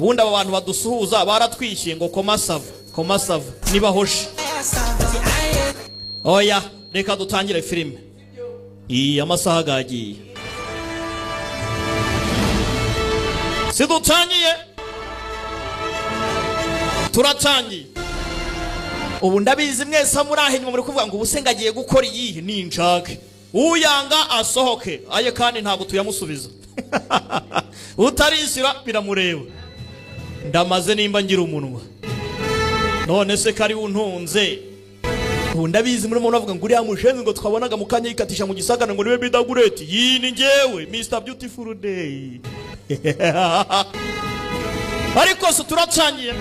ubundi aba bantu badusuhuza baratwishyuye ngo komasava niba hoshe. Oya reka dutangire filime. Iyi amasaha gagiye. Si dutangiye? Turatangiye. Ubu ndabizi mwese murahe nyuma muri kuvuga ngo ubusenga agiye gukora iyihe ninjake. Uyanga asohoke. Aye kandi ntabwo tuyamusubiza. Utarishyura biramureba. Ndamaze nimba ngira umunwa. None se kari untunze. Ubu ndabizi muri umuntu avuga ngo uriya mushenzi ngo twabonaga mu kanya yikatisha mu gisagara ngo niwe bidagureti. Yi ni njyewe Mr Beautiful Day. Ariko se turatangiye.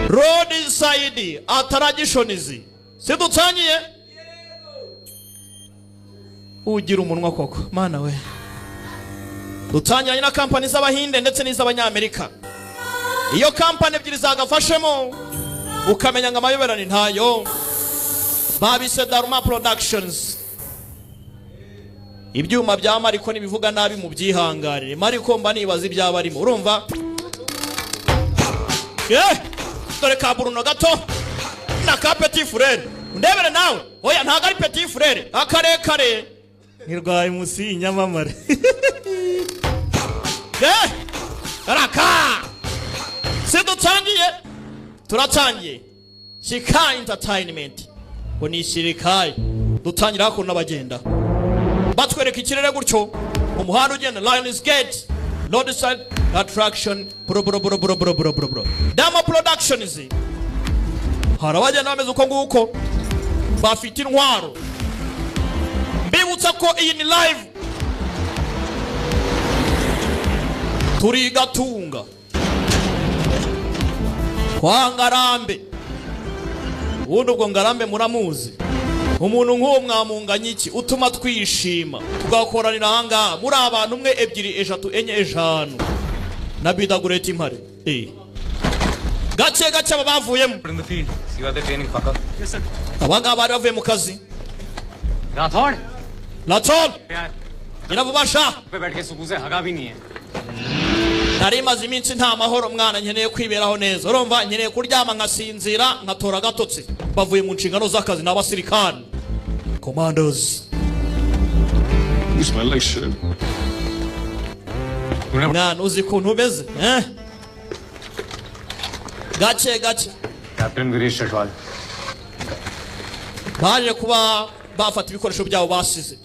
Roadside attractions. Se dutangiye? Ugira umunwa koko mana we. Dutangiranye na company z'abahinde ndetse n'iz'abanyamerika. Iyo company ebyiri zagafashemo ukamenya ngo amayoberane ntayo. Babise Dharma Productions. Ibyuma bya Mariko nibivuga nabi mu byihangarire. Mariko mba nibaza ibyaba arimo. Urumva? Dore ka Bruno gato na ka Petit Frere. Ndebere nawe. Oya ntago ari Petit Frere. Akarekare. Nirwaye musi nyamamare. Araka. Se dutangiye. Turatangiye. Shika Entertainment. Ngo ni shirikaye. Dutangira ko n'abagenda. Batwereka ikirere gutyo. Umuhanda ugenda Lions Gate. Roadside attraction. Dharma Productions. Harabagenda bameze uko nguko. Bafite intwaro. Mbibutsa ko iyi ni live. Turi Gatunga. Kwa Ngarambe. Ubundi ubwo Ngarambe muramuzi. Umuntu nk'uwo mwamunganya iki utuma twishima tugakoranira hanga muri abantu umwe ebyiri eshatu enye eshanu na bidagureti impare. Gace gace abavuyemo abanga bari bavuye mu kazi. Rathod nyirabubasha nari maze iminsi nta mahoro mwana nkeneye kwiberaho neza. Urumva nkeneye kuryama nkasinzira nkatora gatotsi. Bavuye mu nshingano z'akazi n'abasirikare commandos. Ismail like shit. Mwana uzi kuntu umeze gace Captain Girish Shashwal baje kuba bafata ibikoresho byabo basize.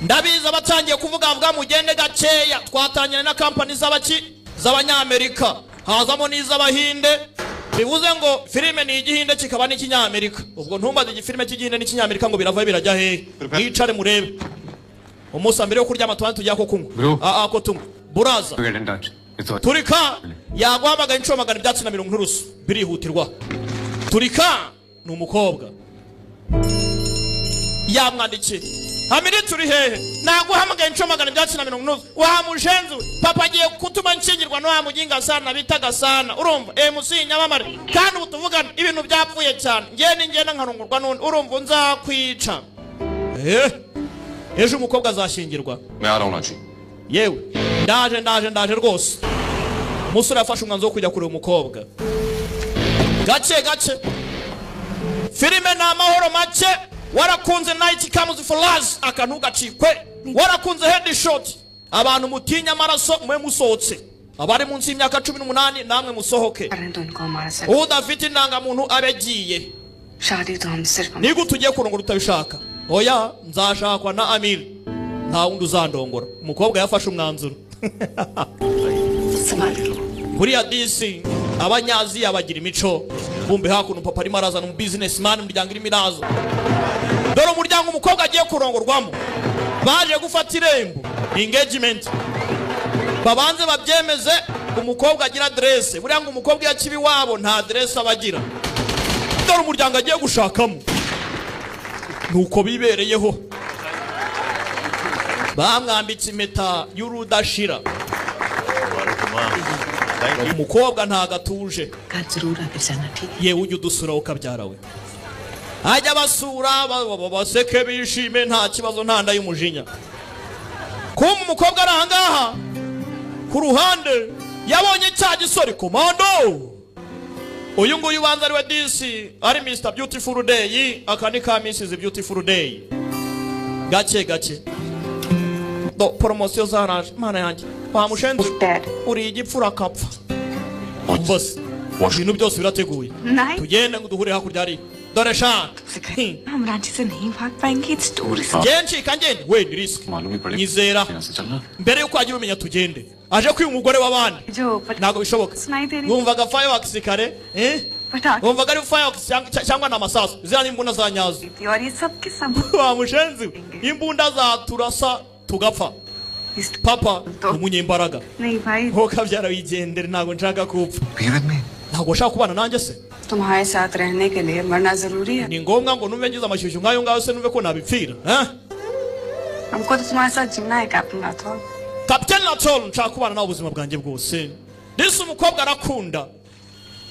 Ndabiza batangiye kuvuga avuga mugende gaceya. Twatangiranye na company z'abanyamerika hazamo n'iz'abahinde. Bivuze ngo filime ni igihinde kikaba n'ikinyamerika. Ubwo ntumbaze igifilime cy'igihinde n'ikinyamerika ngo birava birajya hehe. Mwicare murebe. Umusa mbere yo kuryama tujya ko kunywa. Ko tunywa. Buraza. Turika yaguhamagaye inshuro magana ibyatsi na 100 nturusu. Birihutirwa. Turika ni umukobwa. Yamwandikiye. Hamiri turi hehe naguhamagaye inshuro magana ibyatsi na 100 nturusu. Wa mushenzi papa agiye kutuma nshingirwa no wamuginga sana bitaga sana. Urumva MC nyamamare kandi ubutuvugana ibintu byapfuye cyane. Ngenda nkarungurwa none urumva nzakwica. Ejo umukobwa azashingirwa. Yewe ndaje rwose. Umusore afashe umwanzuro wo kujya kureba umukobwa. Gace filime na amahoro make. Warakunze Night Comes for Us akantu gacikwe. Warakunze Headshot abantu mutinya amaraso mwe musohotse. Abari munsi y'imyaka 18 namwe musohoke. Udafite indangamuntu abegiye. Nigo tugiye kurongora utabishaka. Oya nzashakwa na Amir. Nta wundi uzandongora. Umukobwa yafashe umwanzuro. Kuri ya DC abanyazi abagira imico. Bumbe hakuno papa ari maraza no businessman umuryango iri mirazo. Dore umuryango umukobwa agiye kurongorwamo. Baje gufata irembo engagement. Babanze babyemeze umukobwa agira adresse. Buriya ngo umukobwa yakibi wabo nta adresse abagira. Dore umuryango agiye gushakamo. Nuko bibereyeho. Bamwambitse impeta y'urudashira. Umukobwa nta gatuje. Yewe ujye udusura ukabyara we. Ajya basura baseke bishime nta kibazo nta nda y'umujinya. Kuma umukobwa arangaha ku ruhande yabonye cya gisore komando. Uyu nguyu ubanza ari we disi ari Mr Beautiful Day, aka ni ka Mrs Beautiful Day. Gake gake do promosiyo zaraje mana yanjye bamushenze uri igipfura kapfa. Bose ibintu byose birateguye tugende ngo duhure hakurya ari dore sha हम रांची से नहीं भाग पाएंगे it's tourist genshi kangende we ni risk nyizera mbere yuko agira umenya tugende aje kwiba umugore w'abandi ntago bishoboka numvaga fireworks kare numvaga ari fireworks cyangwa na masasu zira n'imbunda za nyazo और ये सब के सब bamushenze imbunda za turasa tugapfa papa umunyembaraga नहीं भाई ho kabyara wigendere ntago nshaka kupfa ntago nshaka kubana nanjye se तुम्हारे साथ रहने के लिए मरना जरूरी है ni ngombwa ngo numve ngize amashyushyu ngayo ngayo se numve ko nabipfira हमको तो तुम्हारे साथ जीना है कैप्टन Rathore Captain Rathol nshaka kubana nawe ubuzima bwanjye bwose. Disi umukobwa arakunda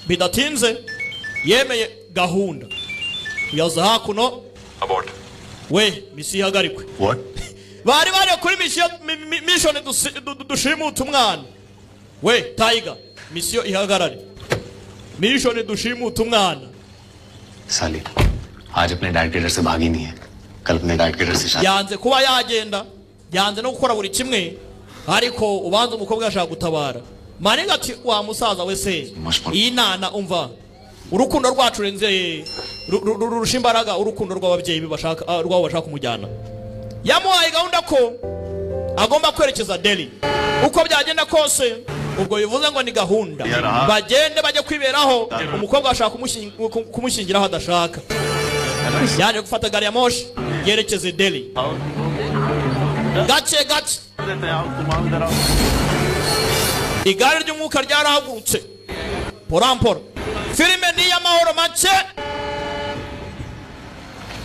bidatinze yemeye gahunda yaza hakuno Abort. we misi hagarikwe. What? Bari kuri mission dushimuta umwana we Tiger mission ihagarare mission dushimuta umwana. साली आज अपने डायरेक्टर से भागी नहीं है कल अपने डायरेक्टर से शादी yanze kuba yagenda yanze no gukora buri kimwe ariko ubanza umukobwa ashaka gutabara manega ati wa musaza we se inana umva urukundo rwacu renze rushimbaraga urukundo rw'ababyeyi bibashaka rwabo bashaka kumujyana yamuhaye gahunda ko agomba kwerekeza Delhi uko byagenda kose ubwo bivuze ngo ni gahunda bagende bajye kwiberaho umukobwa ashaka kumushyingira hadashaka yaje gufata gari ya moshi yerekeze Delhi gace gace igare ry'umwuka ryarahagurutse porampora filime ni y'amahoro make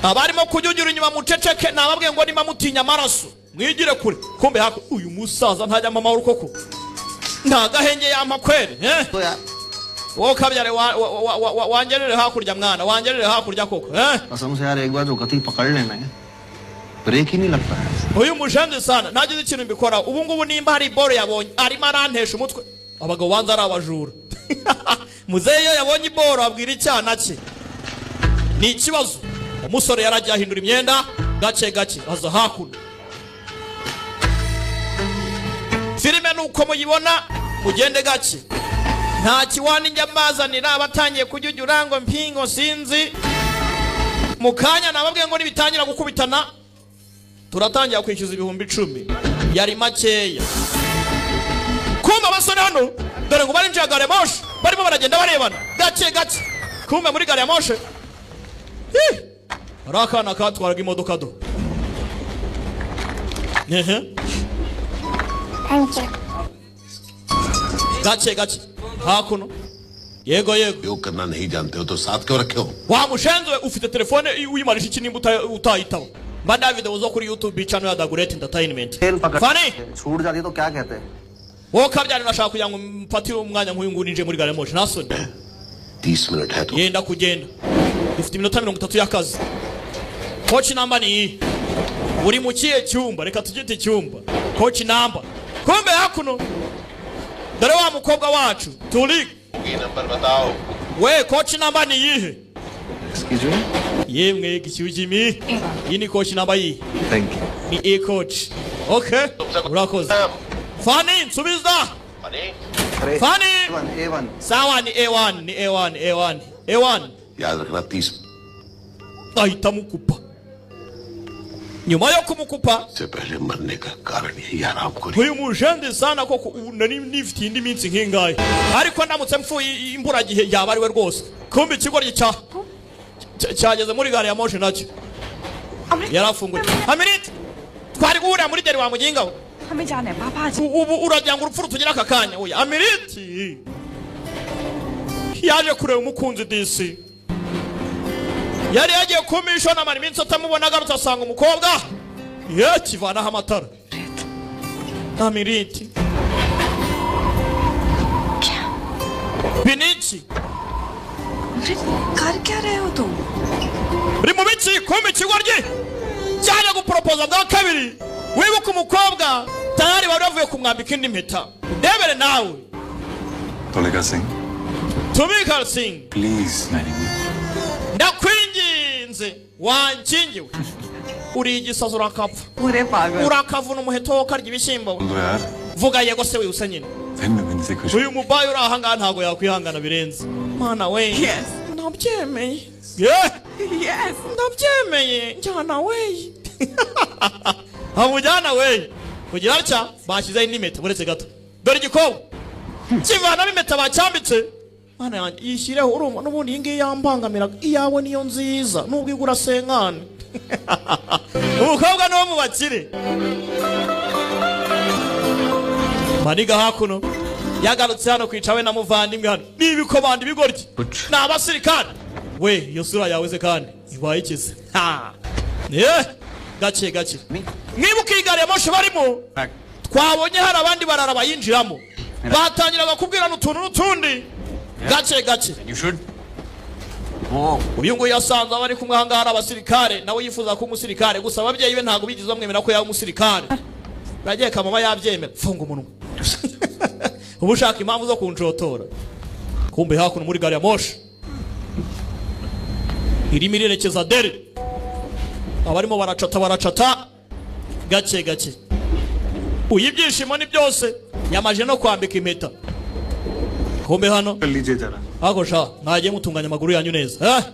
abarimo kujyugira inyuma muceceke nababwiye ngo nimba mutinya amaraso mwigire kure kumbe hako uyu musaza ntajya mu mahoro koko nta gahenge y'amakwere wowe kabyare wangerere hakurya mwana wangerere hakurya koko कसम से यार एक बार जो गति पकड़ लेना है ब्रेक ही नहीं लगता है uyu mujenze sana nagize ikintu mbikora ubu ngubu nimba hari boro yabonye arimo arantesha umutwe abagabo banza ari abajura muzeyo yabonye boro abwira icyana cye ni ikibazo umusore yaragiye ahindura imyenda gace gace aza hakuno filime nuko muyibona mugende gace nta kiwani njya mbazanira abatangiye kujyujyura ngo mpingo sinzi mukanya nababwiye ngo nibitangira gukubitana turatangira kwishyuza 10,000 yari makeya kumba basore hano dore ngo barinjira gare moshi barimo baragenda barebana gace gace kumbe muri gare moshi arakana katwaraga imodoka do gace gace hakuno yego yego उपयोग करना नहीं जानते हो तो साथ क्यों रखे हो wa mushenze ufite telefone uyimarisha iki nimba utayitaba mba David uzo kuri YouTube channel ya The Great Entertainment Fani छूट जाती है तो क्या कहते हैं wo kabyari nashaka kugira ngo mfatire umwanya nk'uyu nguyu ninje muri gare moshi nasoni 30 मिनट है तो yenda kugenda dufite iminota 30 y'akazi coach namba ni uri mu kiye cyumba reka tugite cyumba coach namba kumbe hakuno dore wa mukobwa wacu turi ये नंबर बताओ we coach namba ni yihe excuse me yemwe gishyujimi iyi ni coach namba yihe thank you ni a coach okay urakoze Fani nsubiza Fani A1 sawa ni A1 ni A1 A1 A1 याद रखना 30 ahita mukupa nyuma yo kumukupa से पहले मरने का कारण यही आराम को uyu mujende sana koko nari nifite indi minsi nkingaye ariko ndamutse mfuye imbura gihe yaba ari we rwose kumbe ikigoryi cyageze muri gare ya moshi nacyo yarafunguye Aminit twari guhurira muri deri wa muginga हमें जाना है पापा आज ubu uragira ngo urupfu rutugira aka kanya oya Aminit yaje kureba umukunzi disi yari yagiye kumishona amara iminsi atamubona agarutse asanga umukobwa kivanaho amatara Aminit biniki कर क्या रहे हो तुम uri mu biki kumbe ikigoryi cyane guporopoza bwa kabiri wibuka umukobwa tayari bari bavuye kumwambika indi mpeta ndebere nawe Tulika Singh, Tumika Singh please marry me. ndakwinginze wankingiwe uri igisazo urakapfa पूरे पागल urakavuna umuheto wo karya ibishyimbo बोल दो यार, vuga yego se wihuse nyine फिर मैं बिन से खुश हूँ. uyu mubayi uri aha ngaha ntabwo yakwihangana birenze mana we Yes. ndabyemeye yeah. yes ndabyemeye njyana we amujyana we kugira atya bashyizeho indi mpeta buretse gato dore igikobwa kivanamo impeta bacyambitse mana yanjye yishyireho urumva n'ubundi iyi ngiyi yambangamiraga iyawe niyo nziza nubwo igura senkani umukobwa niwo mu bakire maniga hakuno yagarutse hano kwica we na muvandimwe hano n'ibikomanda ibigoryi ni abasirikare we iyo sura yawe ze kandi ibaye ikize gake gake mwibuka iyi gari ya moshi barimo twabonye hari abandi barara bayinjiramo batangiraga kubwirana utuntu n'utundi gake gake uyu nguyu yasanze abari kumwe aha ngaha ari abasirikare nawe yifuza kuba umusirikare gusa ababyeyi be ntabwo bigeze bamwemera ko yaba umusirikare uragiye kamama yabyemera funga umunwa uba ushaka impamvu zo kunshotora kumbe hakuno muri gari ya moshi irimo irerekeza Delhi abarimo baracata gake gake uyu ibyishimo ni byose yamaje no kwambika impeta kumbe hano ako sha mwagiye mutunganya amaguru yanyu neza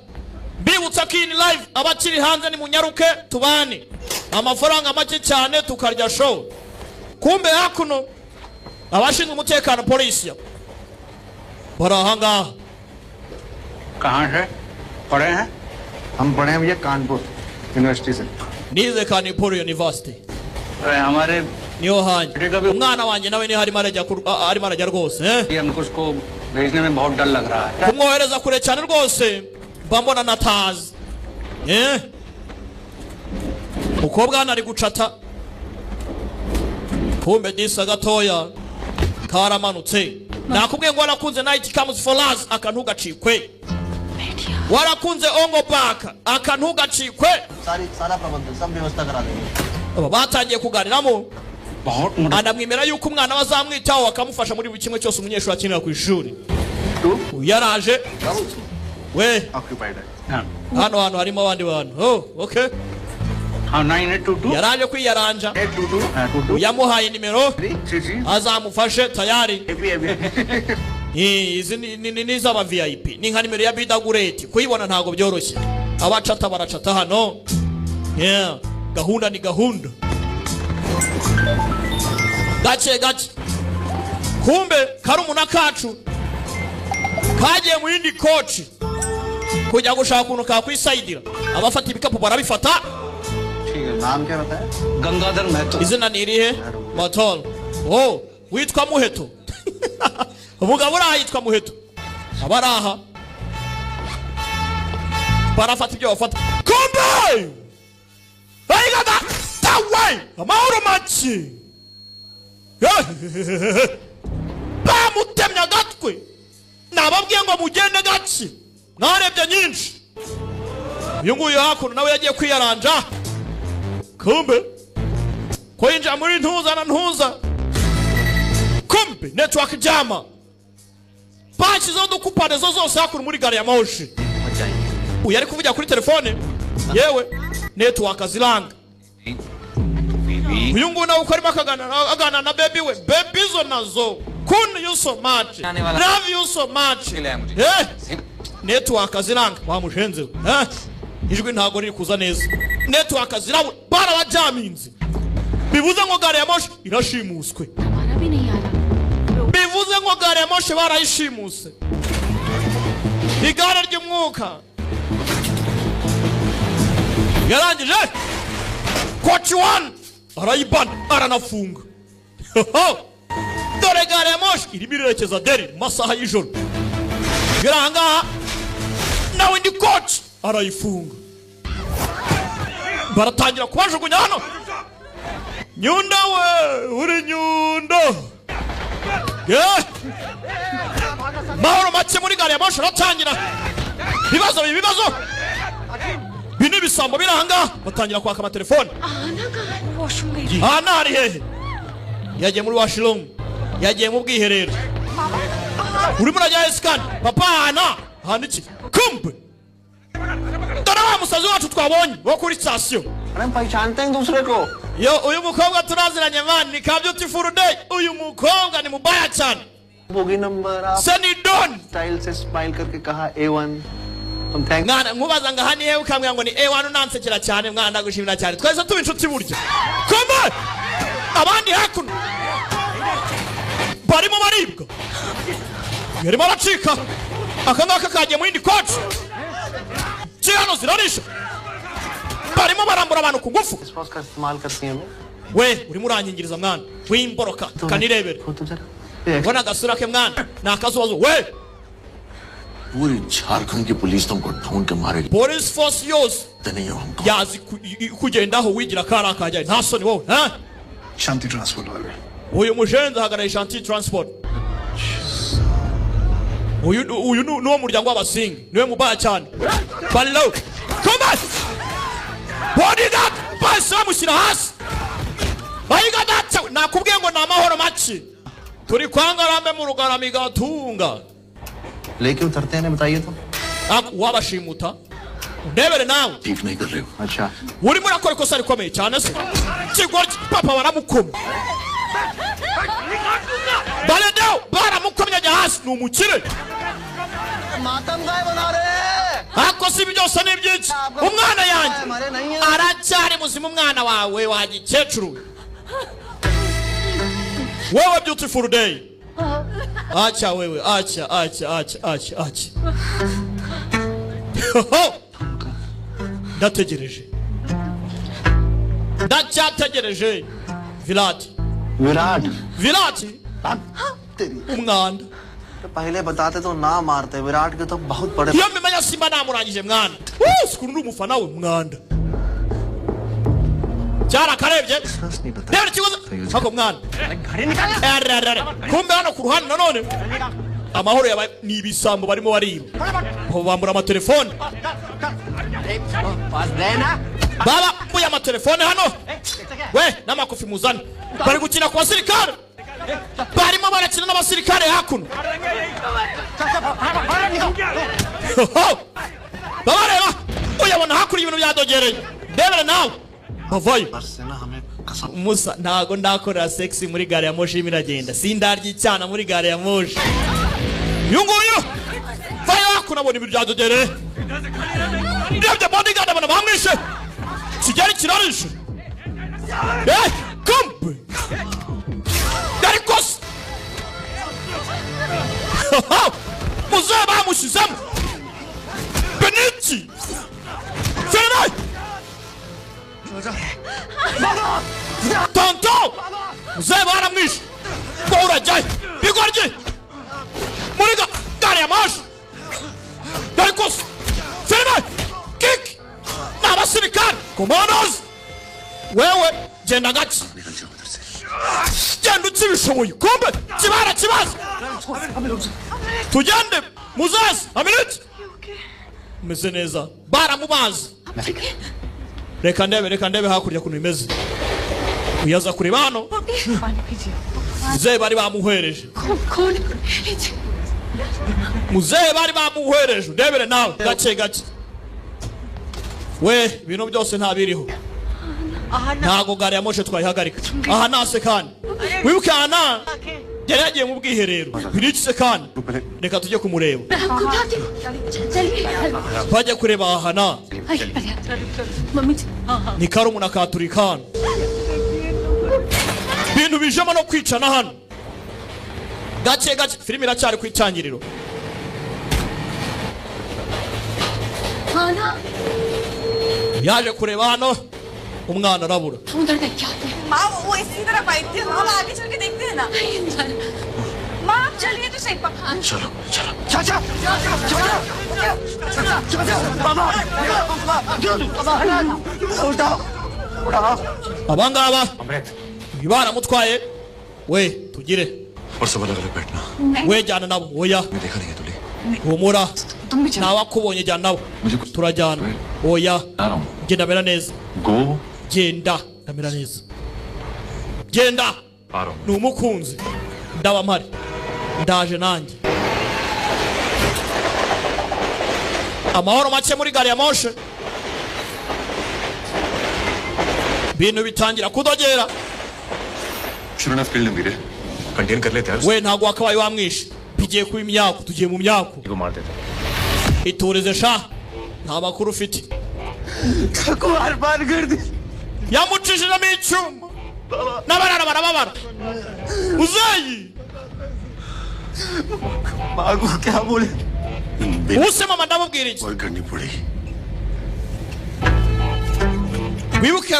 mbibutsa ko iyi ni live abakiri hanze ni munyaruke tubane amafaranga make cyane tukarya show kumbe hakuno abashinzwe umutekano polisi bari aha ngaha कहाँ से पढ़े हैं हम पढ़े हैं भैया कानपुर यूनिवर्सिटी से nize Kanipur University हमारे niyo hanjye umwana wanjye nawe ni harimo arajya rwose हमको उसको भेजने में बहुत डर लग रहा है kumwohereza kure cyane rwose mbambona natazi mukobwa hano ari gucata kumbe disa gatoya karamanutse nakubwiye ngo warakunze night comes for us akantu gacikwe warakunze ongo baka akantu gacikwe सारा प्रबंध सब व्यवस्था करा देंगे aba batangiye kuganiramo anamwemera yuko umwana bazamwitaho akamufasha muri buri kimwe cyose umunyeshuri akenera ku ishuri yaraje we occupied है hano harimo abandi bantu okay हाँ 9822 yaraje kwiyaranja 822 yamuhaye nimero जी azamufashe tayari izi ni z'aba VIP ni nka nimero ya bidagureti kuyibona ntago byoroshye abacata baracata hano gahunda ni gahunda gake kumbe karumuna kacu kagiye mu yindi koci kujya gushaka ukuntu kakwisayidira abafata ibikapu barabifata ठीक है नाम क्या बताया गंगाधर Mahato izina ni irihe Matol witwa Muheto umugabo uraha yitwa Muheto abaraha barafata ibyo bafata kumbe bayigada tawe amahoro make bamutemya gatwe nababwiye ngo mugende gake narebye nyinshi uyu nguyu hakuno nawe yagiye kwiyaranja kumbe ko yinjira muri ntuza kumbe network jama bashyizeho udukupane zose hakuno muri gari ya moshi uyu ari kuvugira kuri telefone yewe network ziranga uyu nguyu nawe uko arimo akaganira na baby we baby zo nazo kun you so much love you so much network ziranga wamushenze ijwi ntago riri kuza neza network zirawe barabajaminze bivuze ngo gari ya moshi irashimuswe bivuze ngo gari ya moshi barayishimuse igare ry'umwuka yarangije koci wani arayibana aranafunga dore gari ya moshi irimo irerekeza Delhi mu masaha y'ijoro birangaha nawe indi koci arayifunga baratangira kubajugunya hano nyunda we uri nyunda mahoro make muri gari ya moshi aratangira ibibazo bini bisambo biranga batangira kwaka amatelefone आना कहाँ है? वॉशरूम गई थी। aha ntari hehe yagiye muri washroom, yagiye mu bwiherero. Urimo urajya scan papa hana handiki kumbe dore wa musazi wacu twabonye wo kuri station. अरे हम पहचानते हैं दूसरे को. Yo uyu mukobwa turaziranye man ni ka beautiful day. Uyu mukobwa ni mubaya cyane. Bogie number आप Sunny Don style से स्माइल करके कहा A1. हम thank mwana nkubaza ngo hani hewe ukambwira ngo ni A1 unansekera cyane mwana ndagushimira cyane. Twese tuba inshuti buryo. Come abandi hakuno barimo baribwa yarimo aracika akangaka kagiye mu yindi coach cyano zirarisha barimo barambura abantu ku ngufu. इस का इस्तेमाल करती हैं we urimo uranyingiriza mwana w'imboroka kanirebere वो तो जरा ubona agasura ke mwana ni akazubazo we पूरी झारखंड की पुलिस तुमको ढूंढ के मारेगी. police force yose नहीं हो हमको. yazi kugendaho wigira kara kajya nta soni wowe ha शांति ट्रांसपोर्ट वाले. uyu mujenzi ahagarariye Shanti Transport. uyu nuwo muryango w'abasingi niwe mubaya cyane. Ballo come bodyguard basi bamushyira hasi bayiga data nakubwiye ngo ni amahoro make turi kwangarambe mu rugarami gatunga लेके उतरते हैं बताइए तो. wabashimuta ndebere nawe ठीक नहीं कर रहे हो. अच्छा urimo urakora ikosa rikomeye cyane se kigoryi papa baramukomye baledeo baramukomye ajya hasi ni umukire मातम गाय बना रहे. ako si byose ni byinshi umwana yanjye aracyari muzima umwana wawe wa gikecuru wewe beautiful day acha wewe acha ndacyategereje Vilati Virat umwanda तो पहले बताते तो ना मारते. विराट के तो बहुत बड़े. iyo mbimenya simba namurangije mwana sikuru ndi umufana we umwanda cyarakarebye reba ikibazo ako mwana kumbe hano ku ruhande nanone amahoro yabaye ni ibisambo barimo bariba aho bambura amatelefone baba mbuye amatelefone hano we n'amakofi muzane bari gukina ku basirikare barimo barakina n'abasirikare hakuno babareba uyabona hakurya ibintu byadogereye ndebere nawe bavayo musa ntago ndakorera sexy muri gare ya moshi iragenda sindarya icyana muri gare ya moshi yunguyu vayo hakuno abona ibintu byadogereye ndebye bodyguard abona bamwishe kigeri kirarishe kumbe darikos muzehe bamushyizemo Benici Fernay tonto muzehe baramwishe ngo urajyayo bigoryi muri gare ya moshi darikos Fernay kiki ni abasirikare commandos wewe genda gake genda ukibishoboye kumbe kibara kibazo tugende muzazi aminiti umeze neza baramubazi reka ndebe hakurya kuntu imeze uyaza kureba hano muzehe bari bamuhereje muzehe bari bamuhereje ndebere nawe gake we ibintu byose ntabiriho ntago gare ya moshe twayihagarika aha nase kandi wibuke hana yari yagiye mu bwiherero birikise kandi reka tujye kumureba bajya kureba ahana ni karumuna katurikana ibintu bijemo no kwicana hano gake filime iracyari ku itangiriro yaje kureba hano umwana arabura माँ वो इसी तरह फाइट थी हम आगे चल के देखते हैं ना माँ आप चलिए तो सही चलो चलो abangaba baramutwaye we tugire और सब अलग अलग बैठना. we jyana nabo oya मैं देखा नहीं है तुले. humura ntawakubonye jyana nabo turajyana oya आ रहा हूँ. genda mera neza Go. genda ndamera neza genda ni umukunzi ndaba mpari ndaje nanjye amahoro make muri gari ya moshe bintu bitangira kudogera Shouldn't have killed him, Veer. Contain कर लेते हैं we ntago wakabaye wamwishe bigiye kuba imyaku tugiye mu myaku उसको मार देते itureze sha nta makuru ufite को हर बार कर दी yamucishijemo icyuma n'abarara barababara uzayi माँ को क्या बोले use mama ndamubwira iki और करनी पड़ी wibuke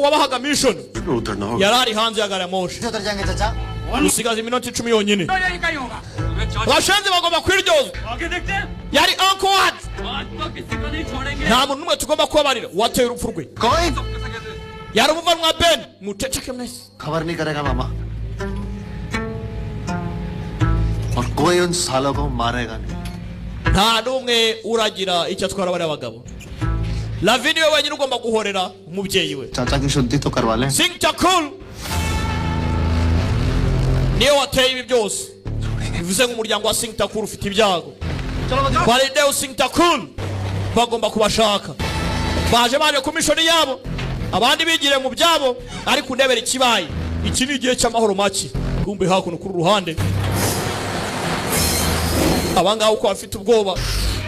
wabahaga mission उतरना होगा yari ari hanze ya gari ya moshe उतर जाएंगे चाचा usigaza iminota 10 yonyine abashenzi bagomba kwiryozwa yari uncle wacu nta muntu n'umwe tugomba kubabarira wateye urupfu rwe कोई yari umuvanwa Ben muceceke mwese खबर नहीं करेगा मामा और कोई उन सालों को मारेगा नहीं nta n'umwe uragira icyo atwara bariya bagabo Lavini we wenyine ugomba guhorera umubyeyi we चाचा की शुद्धि तो करवा लें Sing Takul niwe wateye ibi byose bivuze nk'umuryango wa Sing Takul ufite ibyago bari Deo Sing Takul bagomba kubashaka baje ku mishoni yabo abandi bigire mu byabo ariko ndebera ikibaye iki ni igihe cy'amahoro make kumbe hakuno kuri ruhande abanga uko bafite ubwoba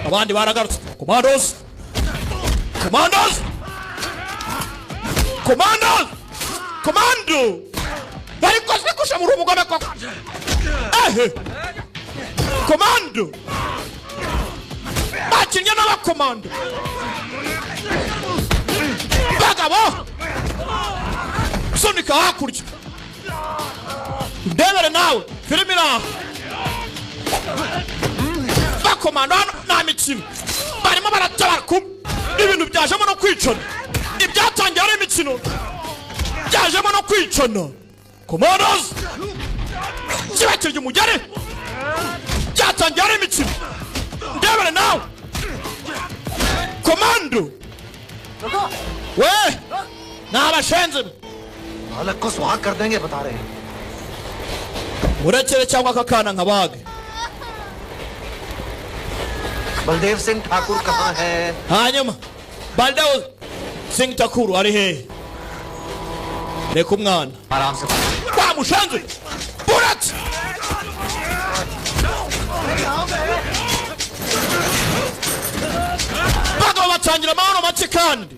abandi baragarutse commandos commando bari kose kusha mu rumugome koko commando bakinnye n'abakomando bagabo sunika hakurya ndebere nawe filimi iraho bakomando hano nta mikino barimo baratabara kumwe ibintu byajemo no kwicana ibyatangiye ari imikino byajemo no kwicana commandos kibakirya umugeri byatangiye ari imikino ndebere nawe komando we ni abashenzi अलग को सुहाग कर देंगे बता रहे हैं murekere cyangwa akakana nkabage Baldev Singh ठाकुर कहाँ है hanyuma Baldeo Sing Takuru ari hehe reka umwana आराम से wa mushenzi burati bagabo batangira amahoro make kandi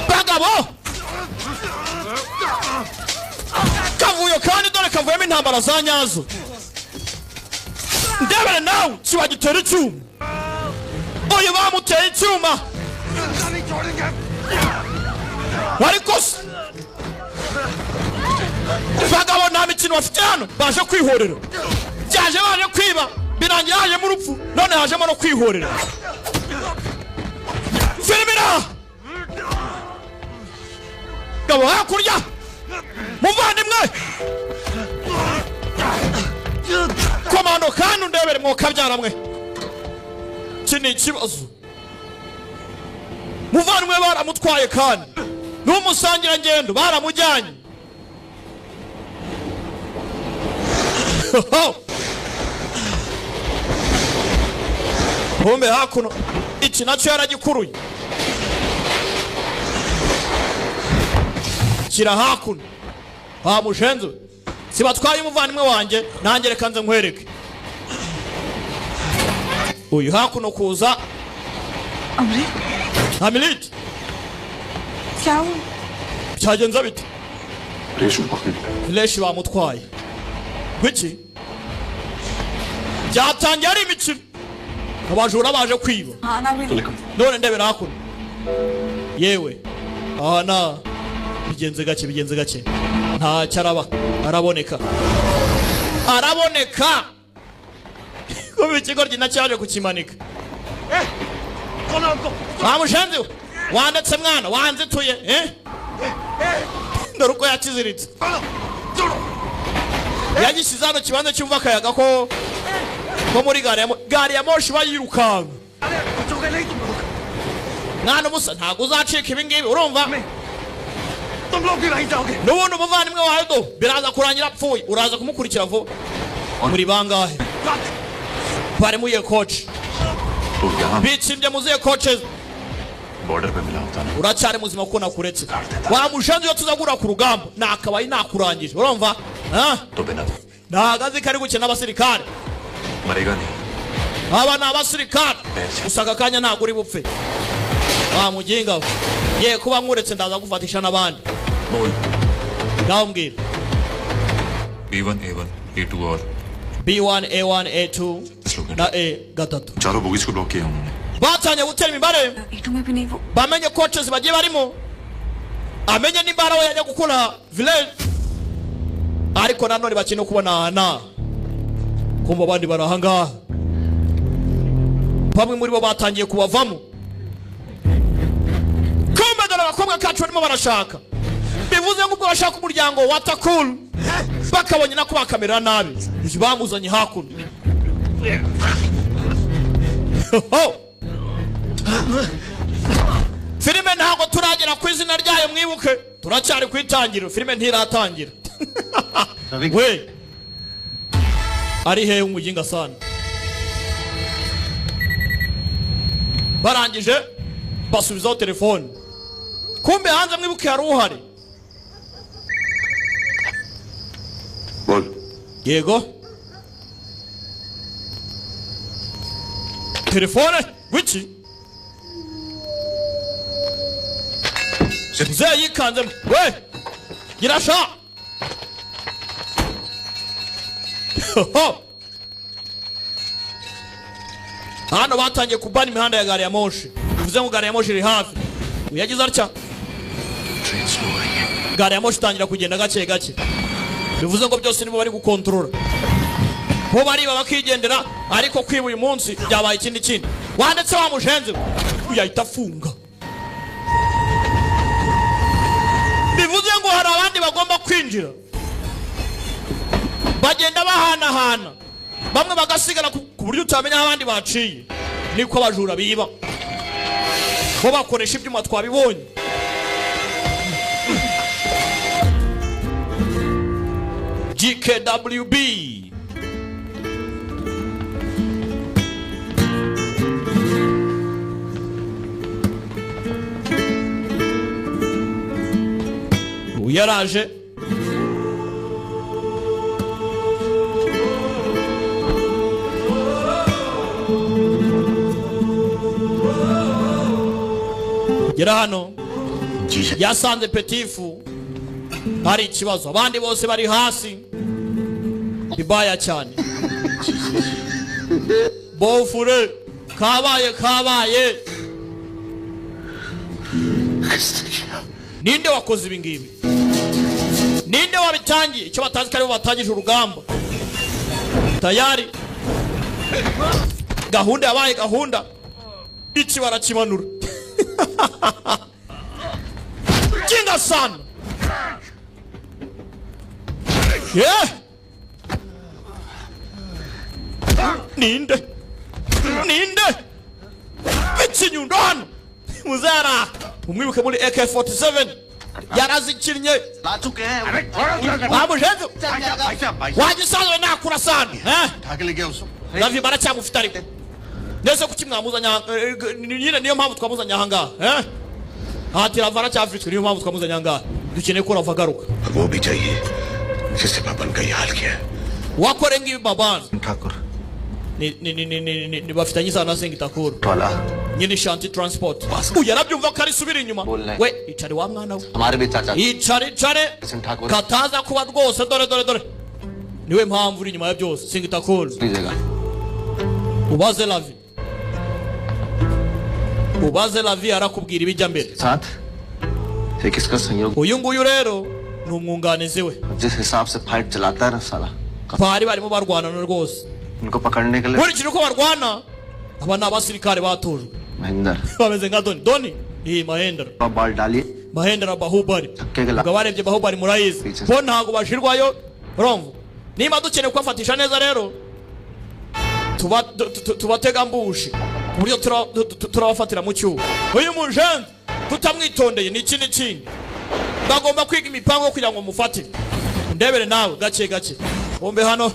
bagabo kavuyo kandi dore kavuyemo intambara za nyazo ndebere nawe kiwagitera icyuma uyu bamuteye icyuma wari kose bagabo nta mikino bafite hano baje kwihorera byaje baje kwiba birangira hajemo urupfu none hajemo no kwihorera filimira gabo hakurya muvandimwe komando kandi undebere mwokabyara mwe iki ni ikibazo muvandimwe baramutwaye kandi n'umusangirangendo baramujyanye pombe hakuno iki nacyo yaragikuruye kira hakuno mushenzi sibatwaye umuvandimwe wanjye nanjye reka nze nkwereke uyu hakuno kuza Hamiliti क्या हुआ byagenze bite Reshu पकड़ leshi bamutwaye biki byatangiye ari imikino abajura baje kwiba खाना भी none ndebera hakuno yewe aha na bigenze gake ntacyo araba araboneka kuba ikigo ryina cyaje kukimanika mushenzi we wandetse mwana wanzituye dore uko yakiziritse yagishyize hano kibanza cyumva akayaga ko muri gari ya moshi bayirukanka छोड़ोगे नहीं तुम लोग mwana musa ntago uzacika ibi ngibi urumva तुम लोग भी वहीं जाओगे n'ubundi umuvandimwe wawe do biraza kurangira apfuye uraza kumukurikira vuba muri bangahe bari muye coach तो यहाँ bitsimbye muziye coaches बॉर्डर पे मिला होता ना uracyari muzima kuko nakuretse wa mushanzi yo tuzagura ku rugamba nakabaye nakurangije urumva तो बिना nagazi kari gukina n'abasirikare मरेगा नहीं aba ni abasirikare usanga kanya ntago uri bupfe wa muginga ye kuba nkuretse ndaza gufatisha n'abandi बोल ndambwira B1 A1 A2 और B1 A1 A2 na A3 चारों बोगीज को ब्लॉक किया उन्होंने batanye gutera imibare A2 में भी नहीं वो bamenye coaches bagiye barimo amenye n'imbara we yajya gukora village ariko nanone bakino kubonana kumva abandi barahangaha bamwe muri bo batangiye kubavamo kumbe dore abakobwa kacu barimo barashaka bivuze ngo ubwo bashaka umuryango wa Takul bakabonye nako bakamera nabi bamuzanye hakuno filime ntabwo turagera ku izina ryayo mwibuke turacyari ku itangiriro filime ntiratangira we ari hehe umuginga sana barangije basubizaho telefone kumbe hanze mwibuke hari uhari बोल yego telefone wiki mzee yikanzemo we girasha hano batangiye kubana imihanda ya gari ya moshi bivuze ngo gari ya moshi iri hafi uyagize atya gari ya moshi itangira kugenda gake gake bivuze ngo byose nibo bari gukontorora bo bariba bakigendera ariko kwiba uyu munsi byabaye ikindi kindi wanditse wa mushenze uyahita afunga bivuze ngo hari abandi bagomba kwinjira bagenda bahanahana bamwe bagasigara ku buryo utamenya aho abandi baciye niko abajura biba bo bakoresha ibyuma twabibonye GKWB uyaraje kugera hano yasanze Petifu hari ikibazo abandi bose bari hasi bibaya cyane bofure kabaye ninde wakoze ibi ngibi ninde wabitangiye icyo batazi kare batangije urugamba tayari gahunda yabaye gahunda iki barakimanura kinga sana ninde ikinyundo hano muzara umwibuke muri AK47 yarazikinnye bamushenze wagisanzwe nakura sana Ravi baracyamufite ariko ndetse kuki mwamuzanya nyine niyo mpamvu twamuzanya ahangaha hati Ravi aracyafite niyo mpamvu twamuzanya ahangaha dukeneye ko Ravi agaruka वो भी चाहिए जिससे पापन का ये हाल किया wakore ngibi babana Thakur ni bafitanye isano na Sengitakur वाला nyine Shanti Transport yarabyumva ko ari subira inyuma we icare wa mwana we हमारे भी चाचा icare kataza kuba rwose dore niwe mpamvu uri inyuma ya byose Sengitakur लीजिएगा ubaze Ravi arakubwira ibijya mbere साथ ये किसका संयोग uyu nguyu rero ni umwunganizi we जिस हिसाब से फाइट चलाता है ना साला bari barimo barwanana rwose उनको पकड़ने के लिए nkurikije uko barwana aba ni abasirikare batojwe Mahendra bameze nka Doni iyi Mahendra ball डालिए Mahendra Bahubali ubwo barebye Bahubali murayizi bo ntabwo bashirwayo urumva niba dukeneye kubafatisha neza rero tubatega mbushi uburyo turabafatira mu cyuho. Uyu mujende tutamwitondeye ni ikindi kintu. Bagomba kwiga imipango kugira ngo mufate. Ndebere nawe gake gake. Bombe hano.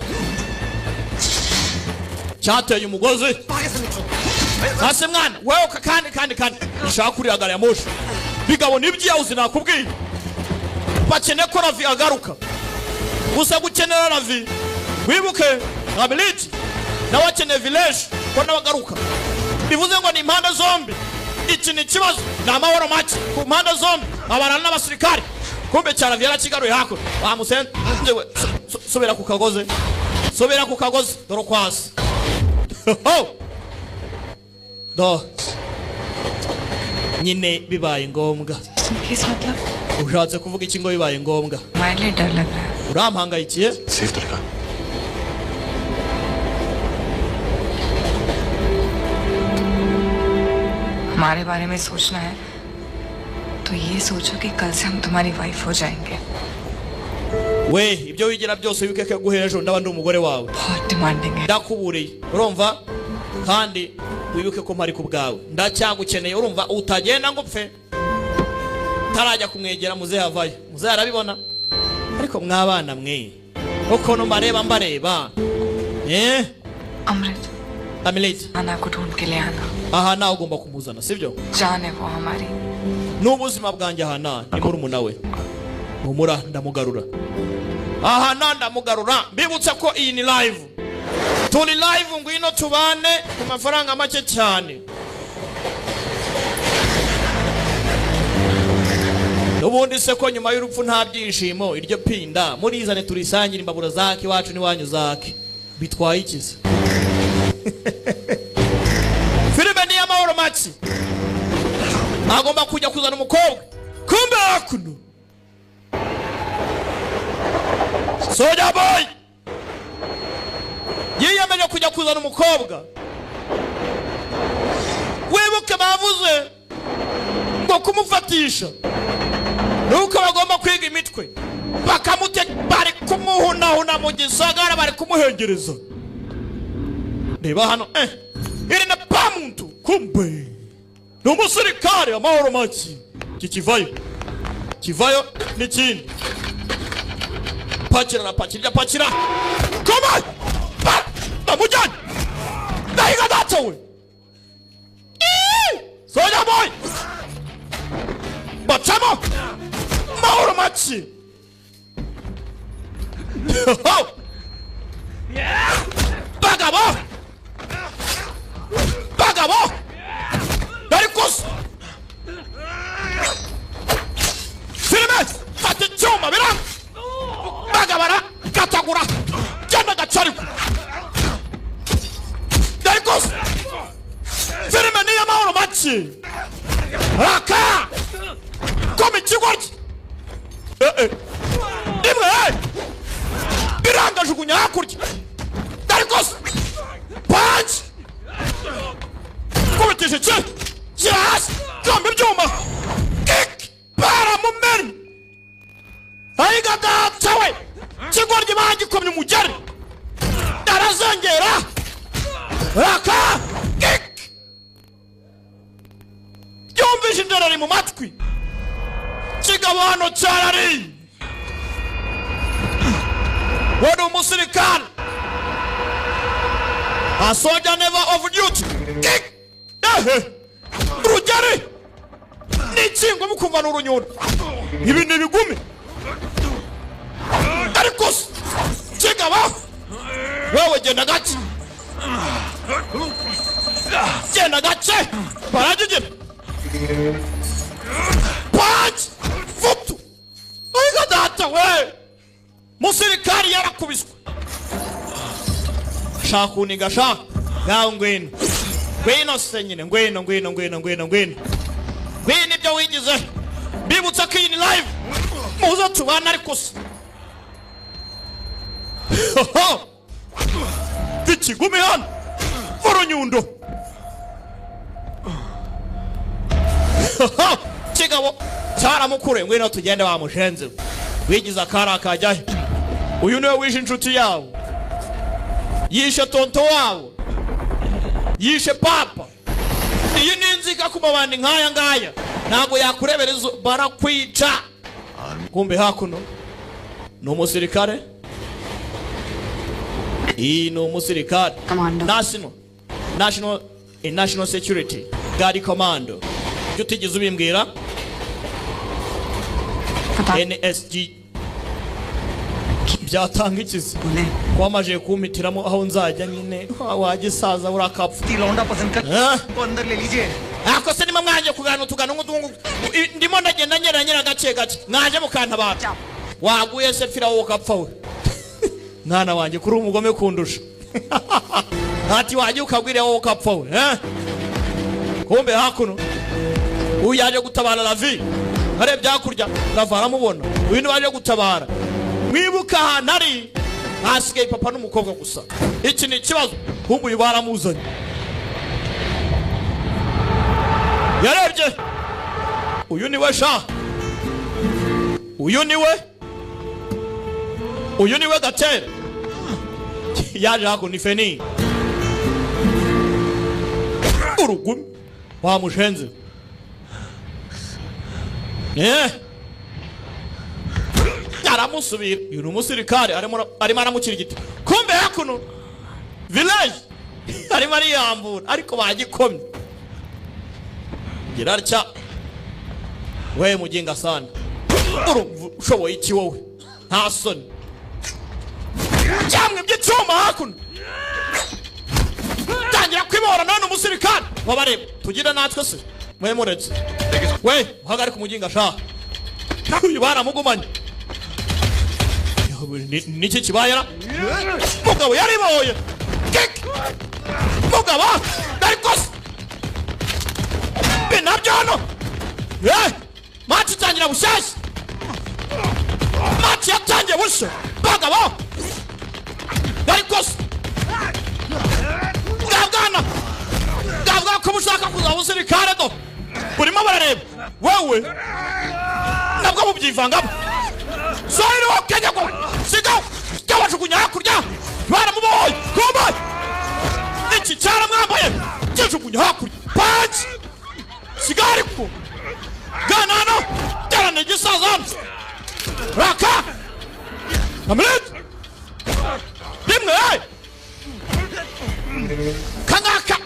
Cyateye umugozi. Hase mwana, wewe kandi nshaka kuri gari ya moshi. Bigabo nibyiyahuze nakubwiye. Bakeneye ko Ravi agaruka. Gusa gukenera Ravi. Wibuke Ability na wakeneye village ko nabagaruka. Bivuze ngo ni impande zombi. Iki ni kibazo na amahoro make ku mpande zombi. Abarana n'abasirikare. Kumbe cyara vyara kigaruye hako. Bamusenze sobera ku kagoze. Sobera ku kagoze doro kwasi. Do. Nyine bibaye ngombwa. किस मतलब Ushatse kuvuga iki ngo bibaye ngombwa? हमारे लिए डर लग रहा है Urampangayikiye? Safe तरीका हमारे बारे में सोचना है तो ये सोचो कि कल से हम तुम्हारी वाइफ हो जाएंगे We ibyo wigira byose wibuke ko guherejo ndabandi umugore wawe. बहुत डिमांडिंग है Ndakuburiye. Urumva? Kandi wibuke ko mpari ku bwawe. Ndacyagukeneye urumva utagenda ngo pfe. Tarajya kumwegera muze havayo. Muze arabibona. Ariko mwabana mwe. Uko no mbareba. अमृत Ability. आना को ढूंढ के ले आना Aha nawe ugomba kumuzana, sibyo? जान है वो हमारी N'ubuzima bwanjye aha ni murumuna we. Humura ndamugarura. Aha ndamugarura. Mbibutsa ko iyi ni live. Turi live ngwino tubane ku mafaranga make cyane. Nubundi se ko nyuma y'urupfu nta byishimo iryo pinda murizane turisangira imbabura zake wacu ni wanyu zake. Bitwaye ikiza. Filime ni amahoro make. Agomba kujya kuzana umukobwa. Kumbe hakuno. Soja boy. Yiyemeje kujya kuzana umukobwa. Wibuke bavuze ngo kumufatisha. Nuko bagomba kwiga imitwe. Bakamute bari kumuhuna mu gisagara bari kumuhengereza. Reba hano iri na pamuntu kumbe. N'umusirikare amahoro make. Kivayo ni kindi. Pakira. Come on! Namujani! Nahiga data we! Soja boy! Bachamo! Mahoro machi! Bagabo! Darikos! Filime! Fati chuma birang! Bagabara! Katagura! Jana gachariku! Darikos! Filime ni amahoro machi! Raka! Komi chigorji! Imwe! Biranga jugunya hakurya! Darikos! Punch! Kubitije cye! Yes! Kambi byuma! Kick! Para mumeni! Ayiga datawe! Chigorji bagikomye umujari! Darazengera! Raka! Kick! Yumvise inzara mu matwi! Kigabo hano cyarari! Wadi umusirikare! A soldier never off duty! Kick! Rujari! N'ichingo mukumva n'urunyundo! Ibi ni bigumi! Darikos! Kigabo! Wewe genda gake! Genda gake! Barajigenda! Punch! Futu! Ayiga data we! Musirikari yarakubiswe! Shakuniga shaka! Gaho ngwino! Ngwino se nyine ngwino! Ngwino ibyo wigize! Bibutsa ko iyi ni live! Muza tubana ariko se! Ikigumi hano! Murunyundo! Kigabo cyaramukure ngwino tugende bamushenze wigize akara akajyahe uyu niwe wishe inshuti yawo yishe tonto wawo yishe papa iyi ni inzika ku mabandi nk'aya ngaya ntabwo yakurebera izo barakwica kumbe hakuno ni umusirikare iyi ni umusirikare national security guard commando ibyo utigeze ubimbwira NSG byatanga ikizi wamaje kumpitiramo aho nzajya nyine wagisaza urakapfa लौंडा पसंद कर को अंदर ले लीजिए ako se nimwe mwanje kugana tugana nk'udungu ndimo ndagenda nyera gace gace mwaje mukantabara waguye se fira wowe kapfa we mwana wanje kuri umugome kundusha ati waje ukagwira wowe kapfa we kumbe hakuno uyu yaje gutabara Lavi hare byakurya ravara mubona uyu ni waje gutabara mwibuka hanari hasigaye papa n'umukobwa gusa iki ni ikibazo kumbe uyu baramuzanye yarebye uyu ni we sha uyu ni we Gatere yaje hako ni feni urugumi wamushenze aramusubira uyu ni umusirikare arimo aramukira igiti kumbe hakuno village arimo ariyambura ariko bagikomye girarya we muginga sana ushoboye iki wowe nta soni cyamwe by'icyuma hakuno tangira kwibora none umusirikare wabareba tugira natwe se mwe muretse we uhagarika umuginga sha uyu baramugumanye niki kibayera mugabo yariboye mugabo darikos binabyo hano mati itangira bushyashya mati yatangiye bushya bagabo darikos bwabwa ko bushaka kuza busirikare do burimo barareba wewe nabwo mubyivangamo sohera wakenya ko sigaho cyabajugunya hakurya baramuboye kumbe iki cyara mwambaye cyajugunya hakurya panci sigari ko ganano tarane gisaza raka amlet dimwe kangaka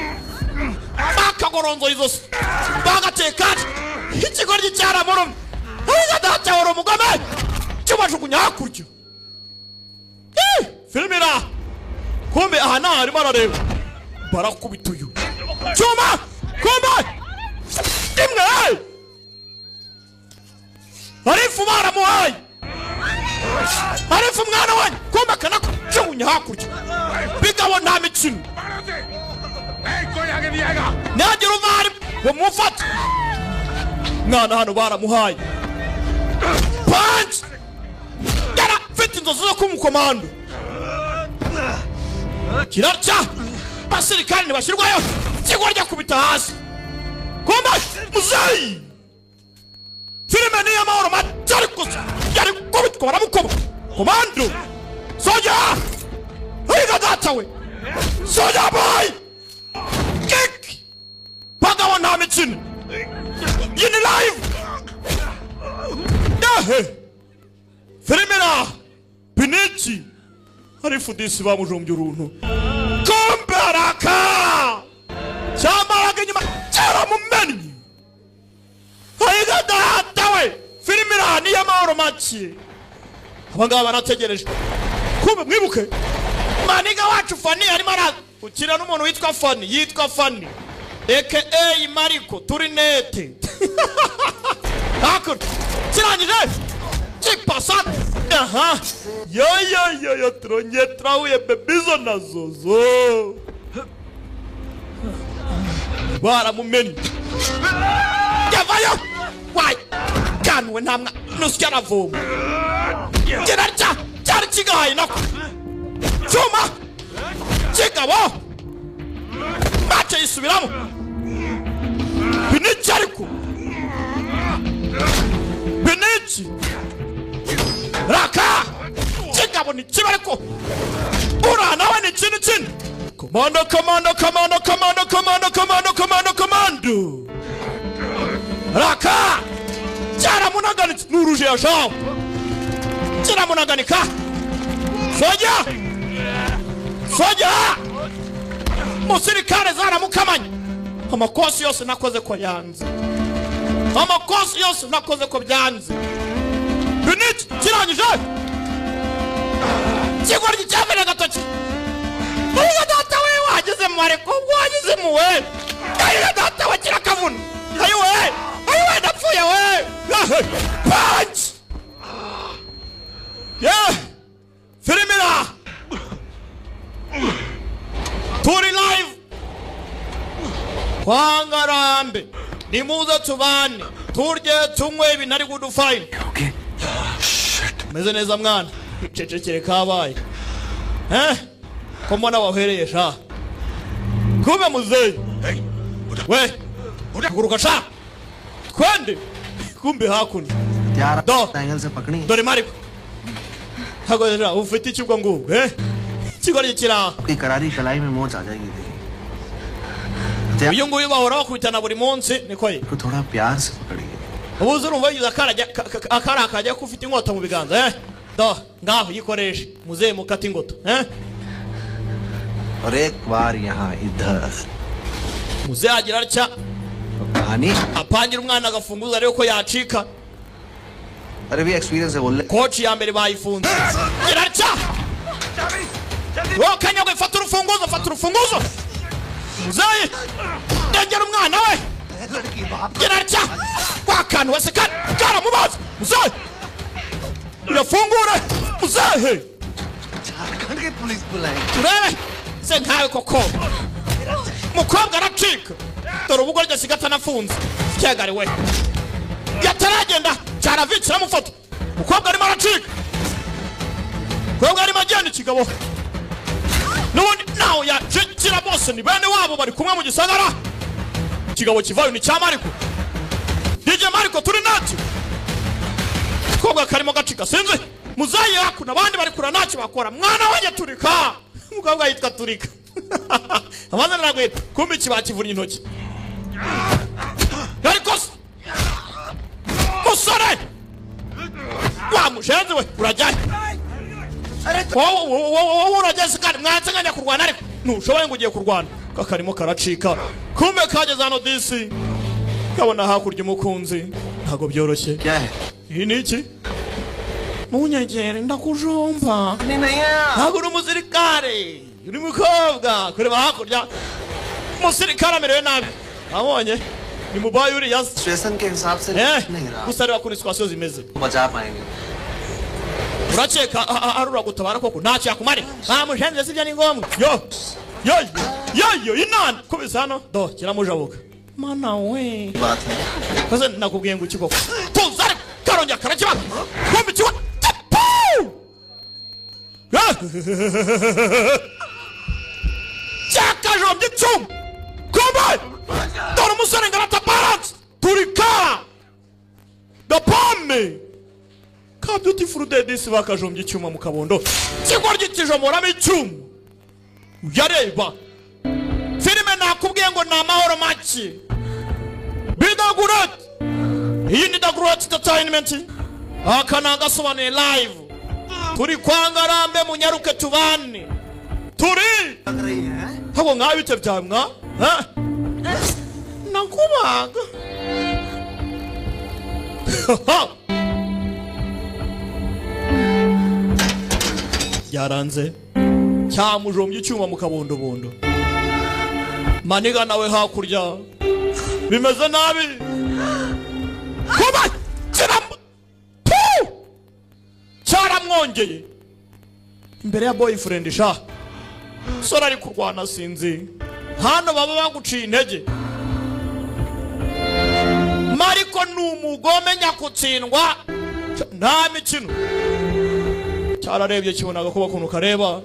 bakagoronzo izo bagateka ikigoryi cyara murum data woro mugome cyabajugunya hakurya filmira kumbe aha naho arimo arareba barakubita uyu cyuma kumbe imwe arifu baramuhaye arifu mwana wanyu kumbe kanako cyajugunya hakurya bigabo nta mikino nagira umwari bamufata mwana hano baramuhaye punch gara fite inzozi zo kumukomando kirarya basirikani ntibashyirwayo kigorya kubita hasi kumbe muzeyi filime ni y'amahoro matari gusa yari kubitwa baramukoba komando soja higa data we soja boy kick bagabo nta mikino yini live filime Pinichi harifu disi bamujombye uruntu komberaka cyamaraga nyuma cyara mumenyi hayiga data we filime ni y'amahoro make abangaba barategereje kumbe mwibuke maniga wacu Fani arimo ukira n'umuntu yitwa Fani aka Mariko turi nete hakuru kirangije kipasana aha yo tronye trawe bebizo na zozo baramumeni yavayo wai kanwe ntamwa nusya ravoma kirarya cyari kigaye nako cyuma kigabo bace yisubiramo binici ariko binici raka kigabo ni kiba ariko ura nawe ni kintu Komando. Raka! Chara munaganitse nuruje ya shawo. Chara munaganika. Soja! Musirikare zaramukamanye. Amakosi yose nakoze ko yanze. Amakosi yose nakoze ko byanze. Binit kirangije. Kigoryi cyavere gatoki. Uyu data we wageze mu mareko wageze mu we. Uyu data we kirakavuna. Ayiwe ndapfuye we. Punch. Yeah. Filimira. Turi live. Kwangarambe. Nimuze tubane. Turye tunywe ibinari kudufine. Okay. Shit. Meze neza mwana. Cecekere kabaye. Ko mbona wahereye sha. Kumbe muzeyi. We. Guruka sha. Kwende. Kumbe hakuno. यार Do. Angle से पकड़ी Dore Mariko. Hagorera ufite ikibwa ngubwo Kigoryi kira. की करारी कलाई में मोच आ जाएगी तेरी Uyu nguyu bahora bakubitana buri munsi niko ye. को थोड़ा प्यार से पकड़िए Ubuze urumva yiza akara akajya ko ufite inkota mu biganza Do ngaho yikoreshe muzeyi mukata ingoto और एक बार यहाँ इधर Muzeyi agira atya कहानी apangira umwana agafunguza rero ko yacika. अरे भी एक्सपीरियंस है बोल ले Kochi ya mbere bayifunze. Gira atya Wo kanyagwe fata urufunguzo. Muzeyi ndengera umwana we. Gira atya kwakantu wese kara mubaza. Muzeyi urafungure Muzeyi Jharkhand की पुलिस बुलाए turebe se nkawe koko mukobwa aracika dore ubugore gasiga nafunze cyagare we yataragenda cyaravitse ramufata mukobwa arimo aracika mukobwa arimo agenda ikigabo nubundi nawe yakira bose ni bene wabo bari kumwe mu gisagara ikigabo kivayo ni cya Mariko DJ Mariko turi nati mukobwa karimo gacika sinzi muzayi hakuna abandi bari kura ntacyo bakora mwana wanjye turika mukobwa yitwa Turika amazina nagwita kumbe kibakivura intoki ariko musore wamushenze we urajyaye wowe urageze kandi mwansanganya kurwana ariko ntushoboye ngo ugiye kurwana kakarimo karacika kumbe kageze hano disi kabona hakurya umukunzi ntago byoroshye क्या है iyi ni iki munyegere ndakujomba नहीं नहीं है ntabwo uri umusirikare uri mukobwa kureba hakurya umusirikare amerewe nabi abonye ni mubaye uriya station के हिसाब से नहीं रहा gusa reba kuri situasiyo zimeze बचा पाएंगे urakeka arura gutabara koko ntacyo yakumare mushenze sibyo ni ngombwa yo inani kubisa hano do kiramujabuka mana we बात है kose nakubwiye ngo ukikoko tuzare karongera karakiba kumbe kiwa cyakajombye icumu kumbe dore umusore ngarata balance turika the pomme ka beautiful day this bakajombye icyuma mu kabondo kigoryi kijomoramo icyuma yareba filime nakubwiye ngo ni amahoro make bidagurate iyi ni dagurate entertainment aka nagasobanuye live turi kwangarambe munyaruke tubane turi लग रही है habo nkabite byamwa nakubaga yaranze cyamujombye icyuma mu kabondobondo maniga nawe hakurya bimeze nabi kuba cyaramwongeye imbere ya boyfriend sha sora ari kurwana sinzi hano baba baguciye intege Mariko ni umugome nyakutsindwa nta mikino cyararebye kibonaga kuba kuntu kareba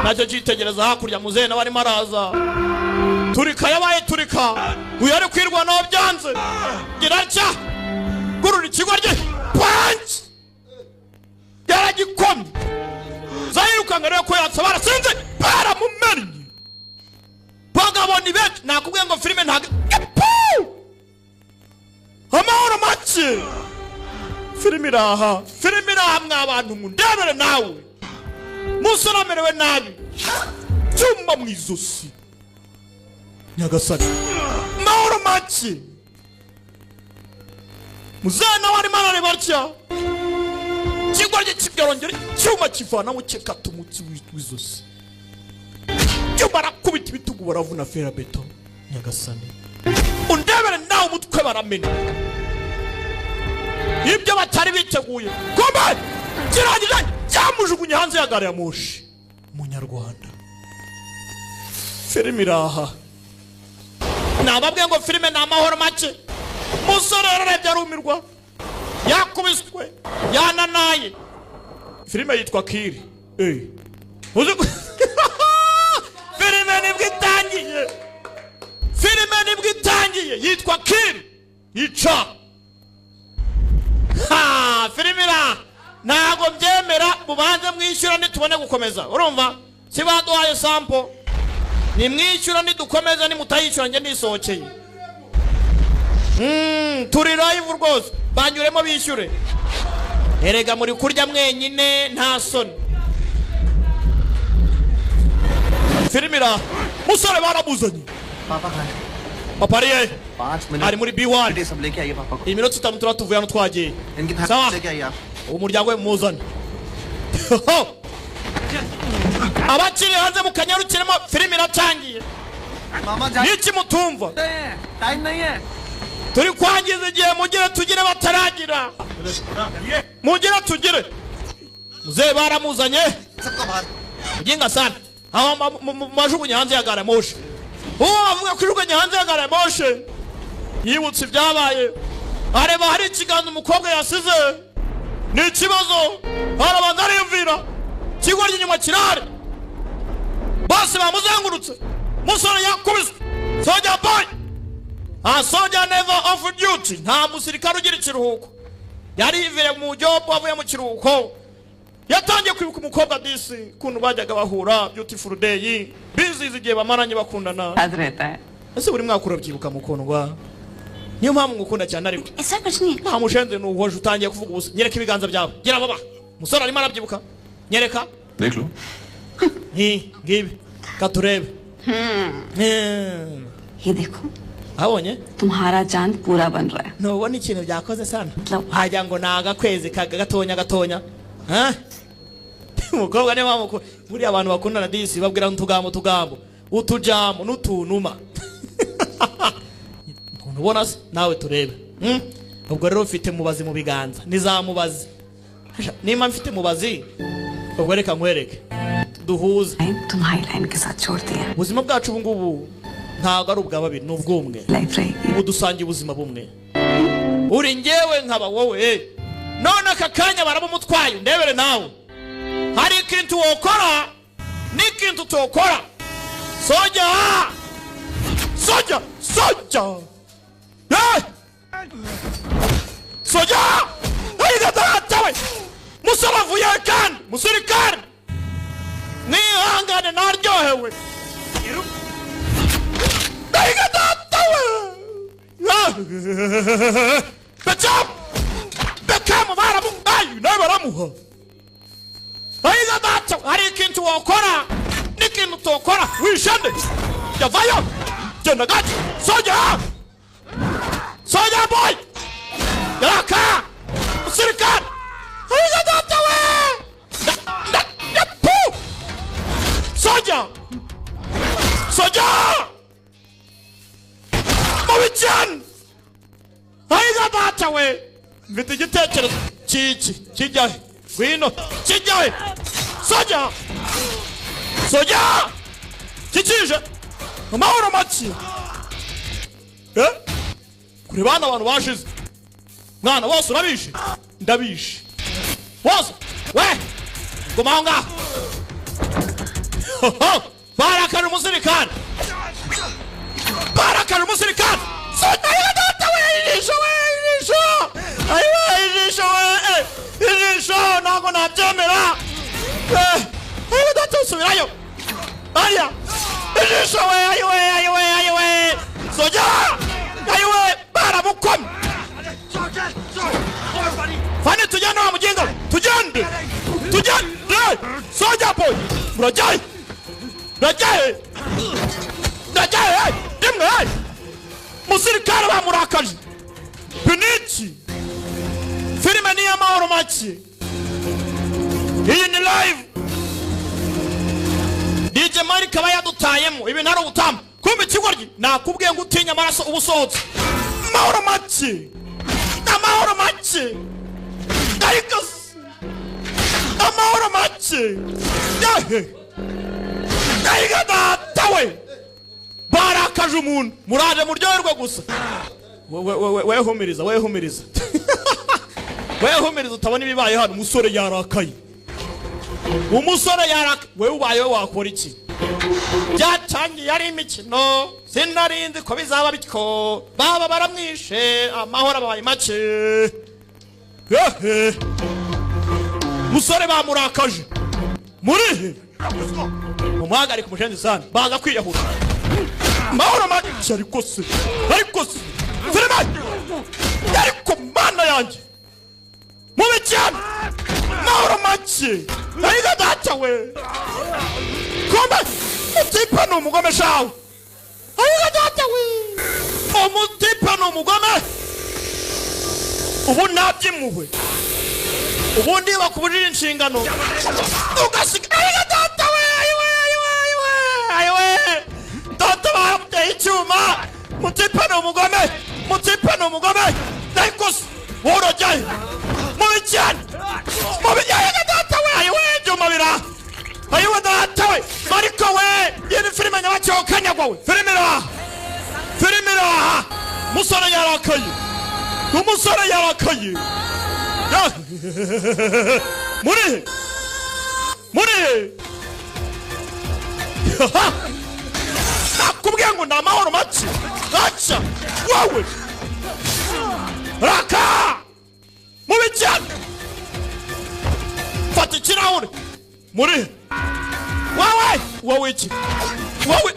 nacyo cyitegereza hakurya muzehe nawe arimo araza turika yabaye turika uyu ari kwirwanaho byanze gira cya gurura ikigoryi punch yaragikomye zayirukanga rero ko yatsabara sinzi baramumennye abagabo ni benshi nakubwiye ngo filime ntago amahoro make filime iraha mw'abantu mundebere nawe musore amerewe nabi cyuma mu izosi nyagasani amahoro make muzana wari marare batya kigorye kibyarongera cyuma kivana mu kekata umutsi w'izosi cyuma rakubita ibitugu baravuna fera beto nyagasani undebere nawe umutwe baramena ibyo batari biteguye kombe kirangije cyamujugunye hanze ya gari ya moshi munyarwanda filime iraha nababwiye ngo filime ni amahoro make musore yarebye arumirwa yakubiswe yananaye filime yitwa Kiri filime nibwo itangiye yitwa Kiri yica filime iraha ntago byemera mubanze mwishyura nitubone gukomeza urumva si baduhaye sample ni mwishyura nidukomeza nimutayishyura njye nisohokeye turi live rwose banyuremo bishyure erega muri kurya mwenyine nta soni filime iraha musore baramuzanye papa ari he 5 minute ari muri B1 बेटे सब लेके आइए पापा को iminota 5 turatuvuye hano twagiye इनके sawa थाने लेके आइए आप umuryango we muzane abakiri hanze mukanyarukiremo filime iratangiye मामा जा niki mutumva टाइम नहीं है turi kwangiza igihe mugire tugire bataragira mugire tugire muzee baramuzanye सबको बाहर uginga sana aho majugunye hanze ya gare moshi uwo avuga kwijugunye hanze ya gare moshi yibutse ibyabaye areba hari ikiganza umukobwa yasize ni ikibazo arabanza ariyumvira kigorye inyuma kirare bose bamuzengurutse musore yakubiswe soja boy soja never off duty nta musirikare ugira ikiruhuko yari yivire mu job avuye mu kiruhuko yatangiye kwibuka umukobwa disi kuntu bajyaga bahura beautiful day bizizi igihe bamaranye bakundana याद रहता है ese buri mwaka urabyibuka mukundwa niyo mpamvu ngukunda cyane ariko ऐसा कुछ नहीं nta mushenze n'uhoje utangiye kuvuga ubusa nyereka ibiganza byawe gira baba musore arimo arabyibuka nyereka देख लो ngibi katurebe ये देखो abonye तुम्हारा चांद पूरा बन रहा है ntubona ikintu byakoze sana hajya ngo naga kwezi gatonya umukobwa niyo mpamvu buriya abantu bakundana disi babwira utugambo utujamo n'utunuma ntubona se nawe turebe ubwo rero ufite mubazi mu biganza nizamubazi nimba mfite mubazi ubwo reka nkwereke duhuze तुम्हारी लाइन के साथ छोड़ दिया ubuzima bwacu ubu ngubu ntabwo ari ubwa babiri ni ubw'umwe life रहेगी ubu dusangiye ubuzima bumwe uri njyewe nkaba wowe none aka kanya barabumutwaye ndebere nawe hari ikintu wokora n'ikintu utokora soja soja ayiga datawe musore avuye kandi musirikare nihangane naryohewe ayiga datawe bekamu baramungaye nawe baramuha ayiga datawe hari ikintu wokora n'ikintu utokora wishande yavayo genda gake soja boy yaraka musirikare ayiga datawe soja mubicane ayiga datawe mfite igitekerezo kiki kijyahe ngwino kijyahe soja kikije amahoro make kuri bana abantu bashize mwana bose urabishe ndabishe bose we guma aho ngaho barakara umusirikare ayiga datawe ijisho ntabwo nabyemera ayiga datawe subirayo ariya ijisho we ayiwe soja ayiwe baramukomye fani tujyane wa mujinga tujyane soja boy murajaye dimwe musirikare bamurakaje Binichi filime ni y'amahoro make iyi ni live DJ Mari kaba yadutayemo ibi ntari ubutamu kumbe ikigoryi nakubwiye ngo utinya amaraso ubusohotse amahoro make Daikas amahoro make yahe Daiga datawe barakaje umuntu muraje muryoherwe gusa wehumiriza wehumiriza utabona ibibaye hano umusore yarakaye wewe ubayeho wakora iki byatangiye ari imikino sinarinzi ko bizaba bityo baba baramwishe amahoro abaye make musore bamurakaje murihe umuhagarika umushenzi sana baza kwiyahura amahoro make ariko se filime ariko mana yanjye mubi cyane amahoro make ariga data we kombe utipa ni umugome shawe ariga data we umutipa ni umugome ubu nabyimuwe ubundi bakubujije inshingano ugasiga ariga data we ayiwe data bamuteye icyuma mutipa ni umugome dayikos worojaye mubi cyane ariga data we ayiwe ibyuma bira ayiwe data we mariko we yeni filime nyabacyo kanyagwa we filime ra umusore yarakaye muri nakubwiye ngo nta mahoro make aca wowe raka mubi cyane fata ikirahure muri wowe iki wowe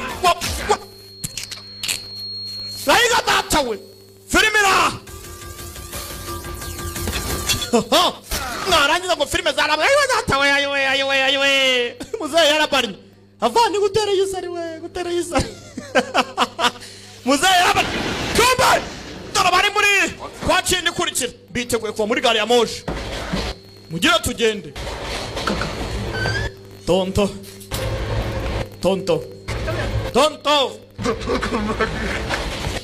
rayiga data we filime ra narangiza ngo filime zaraba ayiwe data we ayiwe muzehe yarabari avani gutera yisari muzehe yarabari kumbe dore bari muri kwa kindi kurikira biteguye kuva muri gari ya moshi mugire tugende tonto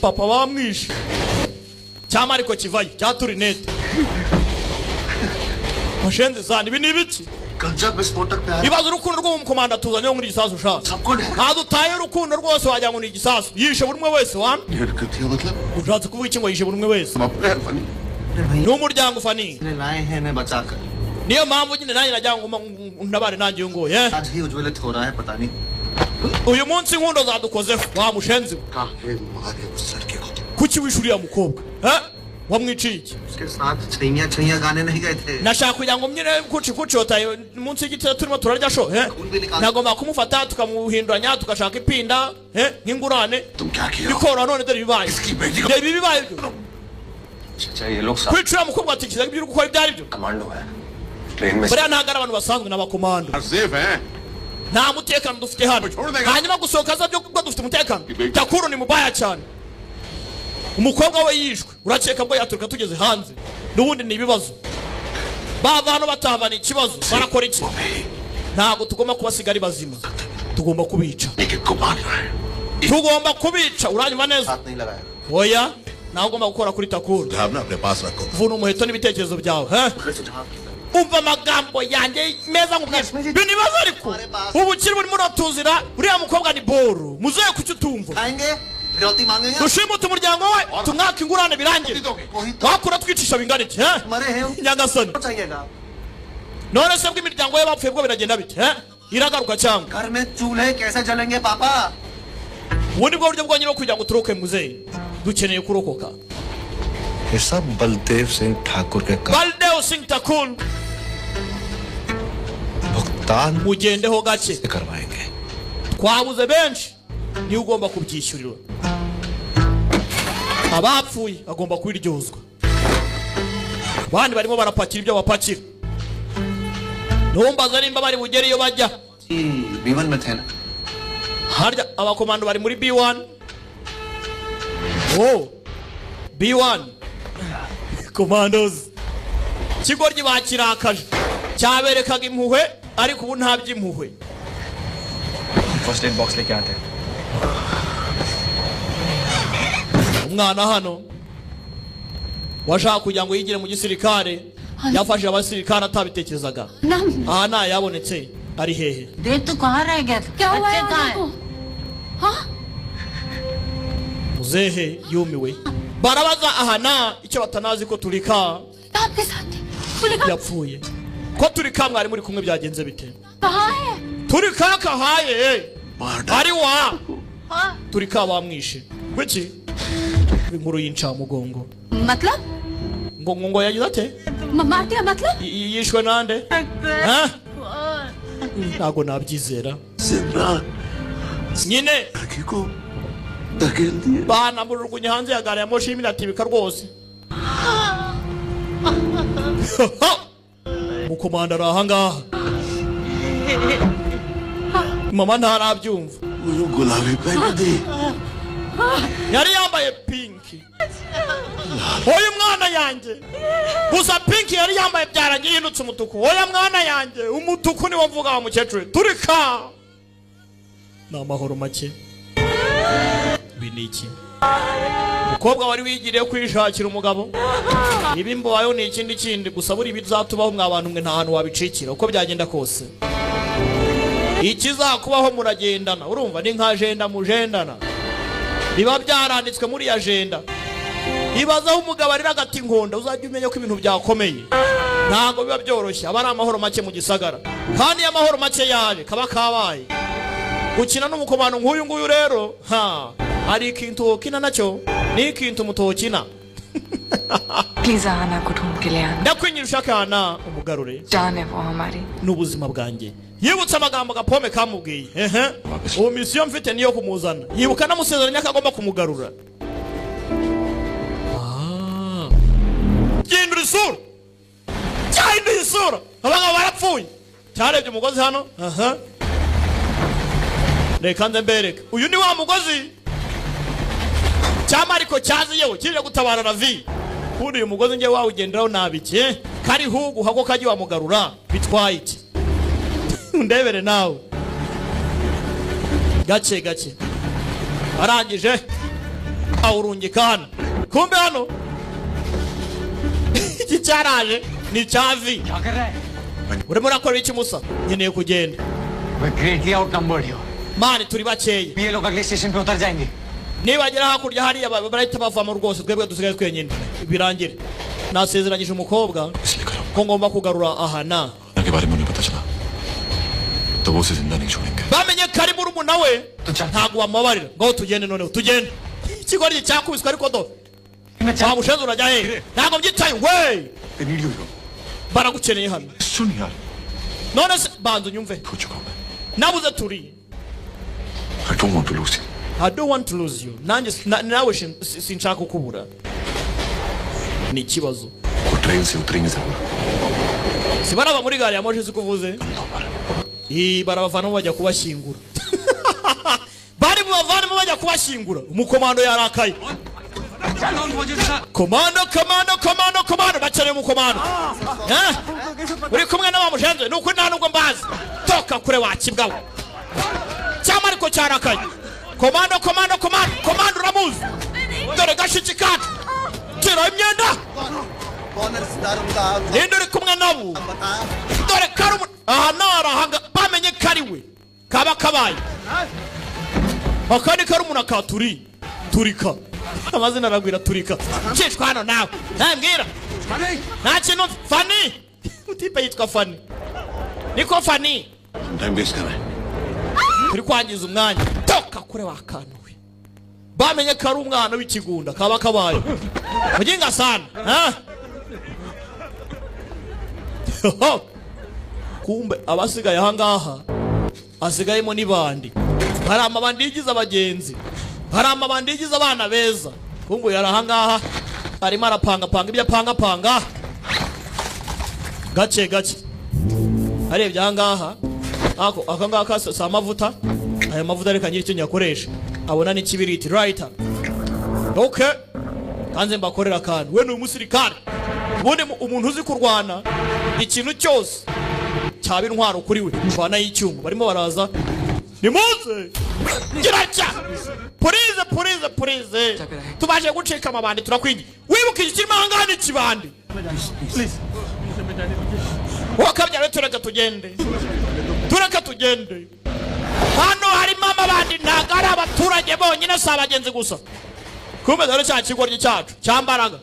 papa bamwishe cyama ariko kivaye cyaturinete mashenze zani ibi ni ibiki ibaza urukundo rw'umukomanda tuzanye muri gisasu ushaka ntadutaye urukundo rwose wajya ngo ni igisasu yishe buri umwe wese wana ushatse kuvuga iki ngo yishe buri umwe wese n'umuryango fani niyo mpamvu nyine nanjye najya ngo ntabare nanjye uyu nguyu uyu munsi nkundo zadukozeho wa mushenzi kuki wishe uriya mukobwa wamwiciye iki nashaka kugira ngo mnyine kuci wataye munsi y'igiti turimo turarya sho nagomba kumufata tukamuhinduranya tukashaka ipinda nk'ingurane bikora none dore bibaye kwicira mukobwa ati kizaga ibyo gukora ibyari byo buriya ntabwo ari abantu basanzwe n'abakomando nta mutekano dufite hano hanyuma gusohoka za byo kuko dufite umutekano takuru ni mubaya cyane umukobwa we yishwe urakeka bwo yaturuka tugeze hanze n'ubundi ni ibibazo bava hano batavana ikibazo barakora iki ntabwo tugomba kubasiga ari bazima tugomba kubica uranyuma neza oya nawe ugomba gukora kuri takuru vuna umuheto n'ibitekerezo byawe umva amagambo yanjye meza nk'ubwishyu binibazo ariko ubukiri burimo uratuzira uriya mukobwa ni boro muzoye kuki utumva dushimuta umuryango we tumwaka ingurane birangire wakura twicisha bingana iki nyagasani none se bw'imiryango ye bapfuye bwo biragenda bite iragaruka cyangwa ubundi bwo buryo bwonyine bwo kugira ngo turoke muzehe dukeneye kurokoka Baldev Singh Thakur के बलदेव सिंह ठाकुर भुगतान mugendeho gake करवाएंगे twabuze benshi niwe ugomba kubyishyurira. Abapfuye agomba kubiryozwa. Bandi barimo barapakira ibyo bapakira. Numbaza nimba bari bugere iyo bajya. B1 में थे ना. Harya abakomando bari muri B1. Oh. B1. Commandos. Kigoryi bakirakaje. Cyaberekaga impuhwe ariko ubu nta by'impuhwe. First aid box लेके आते हैं. Umwana hano washaka kugira ngo yigire mu gisirikare yafashe abasirikare atabitekerezaga. Aha nta yabonetse ari hehe. देव तो कहाँ रह गया था? क्या हुआ है उनको? हाँ? Muzehe yumiwe. Barabaza ahana icyo batanazi ko Turika आपके साथ थे. Tulika yapfuye. Ko Turika mwari muri kumwe byagenze bite? कहाँ है? Turika kahaye. Ari wa. हाँ? Turika bamwishe. Gwiki? Inkuru y'incamugongo. मतलब? Ngo yagize ate? मार दिया मतलब? Yishwe nande? Ha? Ntago nabyizera. Nyine लड़की को धकेल दिया. bana murugunye hanze ya gare ya moshi iminatibika rwose. Mukomanda arahangaha. Mama ntarabyumva. वो गुलाबी पहन दी. Yari yambaye pinki. Oya mwana yanjye. Gusa pinki yari yambaye byarangiye yindutse umutuku. Oya mwana yanjye, umutuku ni wavuga wa mukecuru. Turika. Na mahoro make. Biniki. Mukobwa wari wigiriye kwishakira umugabo. Ibimbo wayo ni ikindi kindi gusa buri bizatubaho mwabantu mwe nta hantu wabicikira uko byagenda kose. Ikizakubaho muragendana. Urumva ni nka agenda mugendana. Biba byaranditswe muri agenda. Ibazaho umugabo ari ragati nkonda uzajya umenya ko ibintu byakomeye. Ntago biba byoroshye abari amahoro make mu gisagara. Kandi amahoro make yaje kaba kabaye. Gukina n'umukomano nk'uyu nguyu rero hari ikintu ukina nacyo ni ikintu mutokina. Please आना को ढूंढ के ले आना. Ndakwinyira ushaka Ana umugarure. जान है वो हमारी. N'ubuzima bwanjye. Yibutsa amagambo gapome kamubwiye. Uwo mission mfite niyo kumuzana. Yibuka namusezeranya akagomba kumugarura. Gindura isura. Gindura isura. Abagabo barapfuye. Cyarebye umugozi hano. Reka nze mbereke. Uyu ni wa mugozi. Cyama ariko cyazi yewe kije gutabara Ravi. Kundi uyu mugozi nge wawugenderaho nabike. Kari hugu hako kaji wamugarura. Bitwaye iki? Ndebere nawe. Gace gace. Arangije. Awurungika hano. Kumbe hano. Iki cyaraje ni cyavi. क्या कर रहा है? Urimo urakora iki Musa? Nkeneye kugenda. मैं greatly outnumbered you. Mani turi bakeye. ये लोग अगले स्टेशन पे उतर जाएंगे. Nibagera hakurya hariya barahita bavamo rwose twebwe dusigaye twenyine. Birangire. Nasezeranyije umukobwa ko ngomba kugarura ahana. के बारे में उन्हें पता चला तो वो उसे जिंदा नहीं छोड़ेंगे. Bamenye kari muri umuna we ntago wamabarira ngo tugende noneho tugende. Ikigori cyakubiswe ariko do. Bamushenze urajya he? Ntago mbyitaye we. Baragukeneye hano. सुन यार None se banzu nyumve. हो चुका हूं मैं. Nabuze turi. I don't want to lose you. I don't want to lose you. Nanjye nawe sinshaka kukubura. Ni ikibazo. वो ट्रेन से उतरेंगे जरूर. Sibaraba muri gari ya moshi zikuvuze. Barabavana bajya kubashyingura. Bari bubavana bajya kubashyingura. Umukomando yarakaye. Komando bacare mu komando. Uri kumwe na bamushenze nuko nta nubwo mbazi. Toka kure wakibwawe. Cyama ariko cyarakaye. Komando uramuzi. Dore gashiki kati. Tira imyenda. Ninde uri kumwe nabo? Dore karumu. Aha narahanga bamenye kariwe. Kaba kabaye. Akandi karumu nakaturi. Turika. Amazina aragwira Turika. Cishwa hano nawe. Nambwira. Nta kintu Fani. Utipe yitwa Fani. Niko Fani. Time waste कर रहा है. Turi kwangiza umwanya. Toka kure wakanuwe. Bamenye kari umwana w'ikigunda kaba kabaye. Muginga sana. Kumbe abasigaye ahangaha asigayemo nibandi. hari amabandi yigize abagenzi, hari amabandi yigize abana beza. Kungu yarahangaha arimo arapanga ibyo apanga gace arebye ahangaha akangaka sa amavuta, aya mavuta reka nyiri cyo nyakoresha abona ni kibiriti writer. Okay, kanze mbakorera kandi we ni umusirikare. Ubundi umuntu uzi kurwana ikintu cyose cyaba intwaro kuri we mvana y'icyuma. Barimo baraza nimuze kiracya police tubaje guceka amabandi turakwingi wibuka iki kirimo hangana ikibandi wakabyara tureka tugende hano harimo amabandi ntagara abaturage bonyine si abagenzi gusa. Kumbe dore cya kigoryi cyacu cyambaraga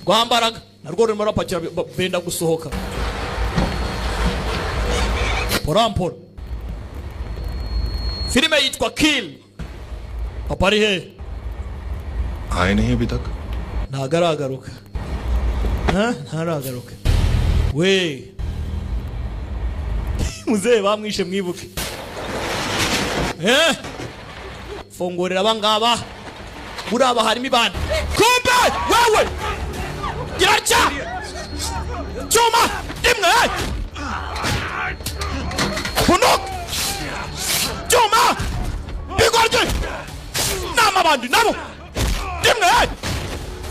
rwambaraga narwo rurimo rapakira benda gusohoka porampora. Filime yitwa Kill. Papa ari he? आए नहीं अभी तक. Ntagaragaruka. Ntaragaruka. We muzehe bamwishe mwibuke. Fungurira abangaba uraba harimo ibandi. Kumbe wewe giracya cyuma imwe punuk cyuma bigorye n'amabandi nabo imwe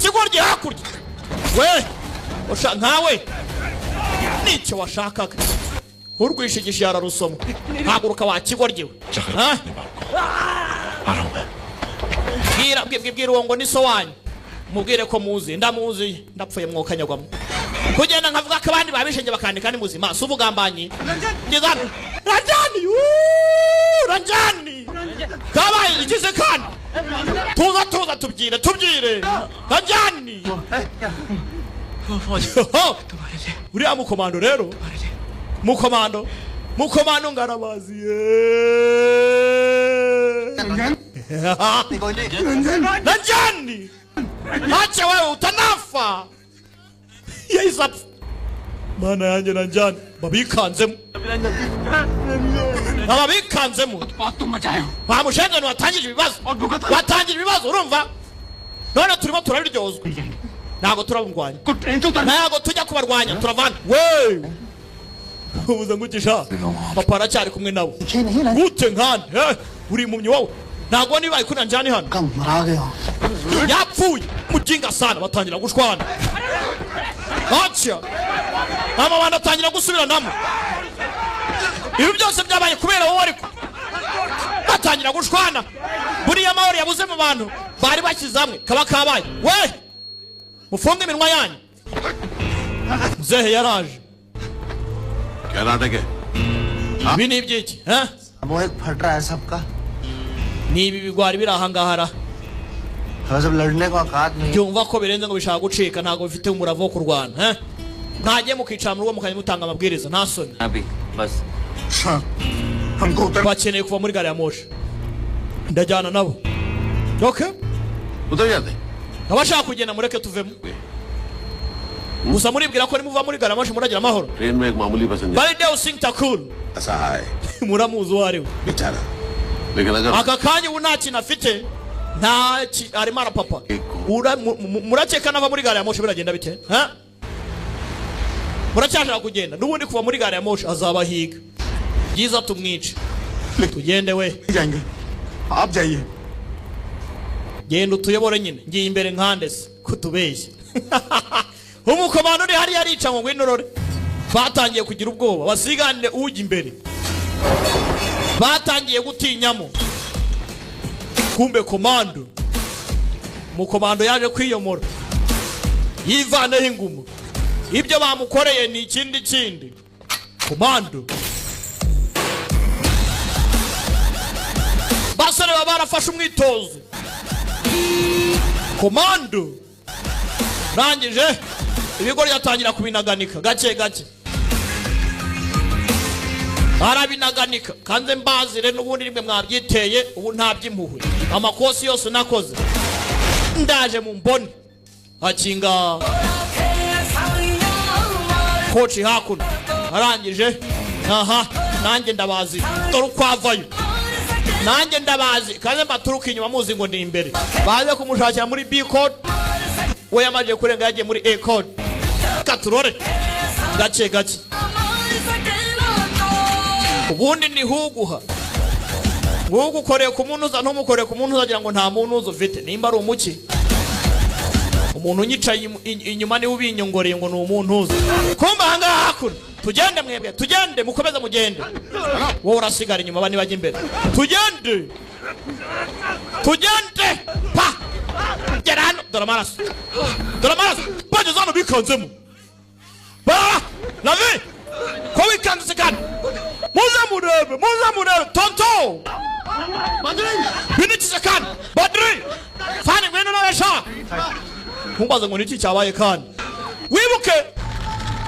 kigorye hakurya. We osha nkawe nicyo washakaga urwishigisha yararusoma haguruka wakigoryewe. Bwira uwo ngo ni so wanyu mubwire ko muzi ndamuzi ndapfuye mwokanyagwamo kugenda nkavuga ko abandi babishenge bakandika ni muzima si ubugambanyi ngizana Ranjani kabaye igize kandi tuza tubyire Ranjani uriya mukomando rero mukomando ngarabazi Ranjani acha wewe utanafa yaiza mana yanjye Ranjani babikanzemo bamushengano watangije ibibazo urumva none turimo turabiryozwa ntago turabungwanya ntago tujya kubarwanya turavana we ubuza ngukisha papa aracyari kumwe nabo gute nkande uri impumyi wowe ntago nibaye kuri Ranjani hano yapfuye mujinga sana batangira gushwana acha amabanda atangira gusubiranamo ibi byose byabaye kubera wowe ariko batangira gushwana buriya amahoro yabuze mu bantu bari bakizamwe kaba kabaye we mufunge iminwa yanyu muzehe yaraje Karnataka है ibi ni ibyiki वो एक फट रहा है सबका ni ibi bigwari biri ahangahara सब लड़ने को औकात नहीं byumva ko birenze ngo bishaka gucika ntago bifite umuravo wo kurwana ntajye mukicara mu rugo mukajya mutanga amabwiriza nta soni अभी बस bakeneye kuva muri gari ya moshi ndajyana nabo. Okay, उधर जाते abashaka kugenda mureke tuvemo gusa muribwira ko nimuva muri gari ya moshi muragira amahoro. Train में एक मामूली passenger Baridew Singh Thakur असहाय muramuzi uwo ari we बेचारा लेकिन अगर aka kanya ubu nta kintu afite arimo arapapa murakeka nava muri gari ya moshi biragenda bite muracyashaka kugenda n'ubundi kuva muri gari ya moshi azabahiga byiza tumwice tugende we आप जाइए genda utuyobore nyine ngiye imbere nkandese kutubeshya umukomando uri hariya arica ngo ngw'inorore batangiye kugira ubwoba basiganire ujya imbere batangiye gutinyamo kumbe komando umukomando yaje kwiyomora yivaneho ingumu ibyo bamukoreye ni ikindi komando basore baba barafashe umwitozo komando rangije ibigori yatangira kubinaganika gake arabinaganika kanze mbazire n'ubundi rimwe mwabyiteye ubu nta by'impuhwe amakosi yose nakoze ndaje mu mboni hakinga koci hakuno arangije nanjye ndabazi dore ukwavayo nanjye ndabazi kandi mbaturuka inyuma muzi ngo ni imbere baze kumushakira muri B code we yamaje kurenga yagiye muri A code katurore gace gace ubundi ni huguha ukoreye ku muntu uza ntumukoreye ku muntu uzagira ngo nta muntu uzo ufite nimba ari umuki umuntu unyicaye inyuma niwe ubinyongoreye ngo ni umuntu uza kumba ahangaha hakuno tugende mwebwe tugende mukomeze mugende wowe urasigara inyuma bani bajya imbere tugende pa gera hano dore amaraso bageze hano bikanzemo ba lavi ko wikanze kandi muze murebe tonto binikize kandi badri fani ngwino nawe sha nkumbaza ngo niki cyabaye kandi wibuke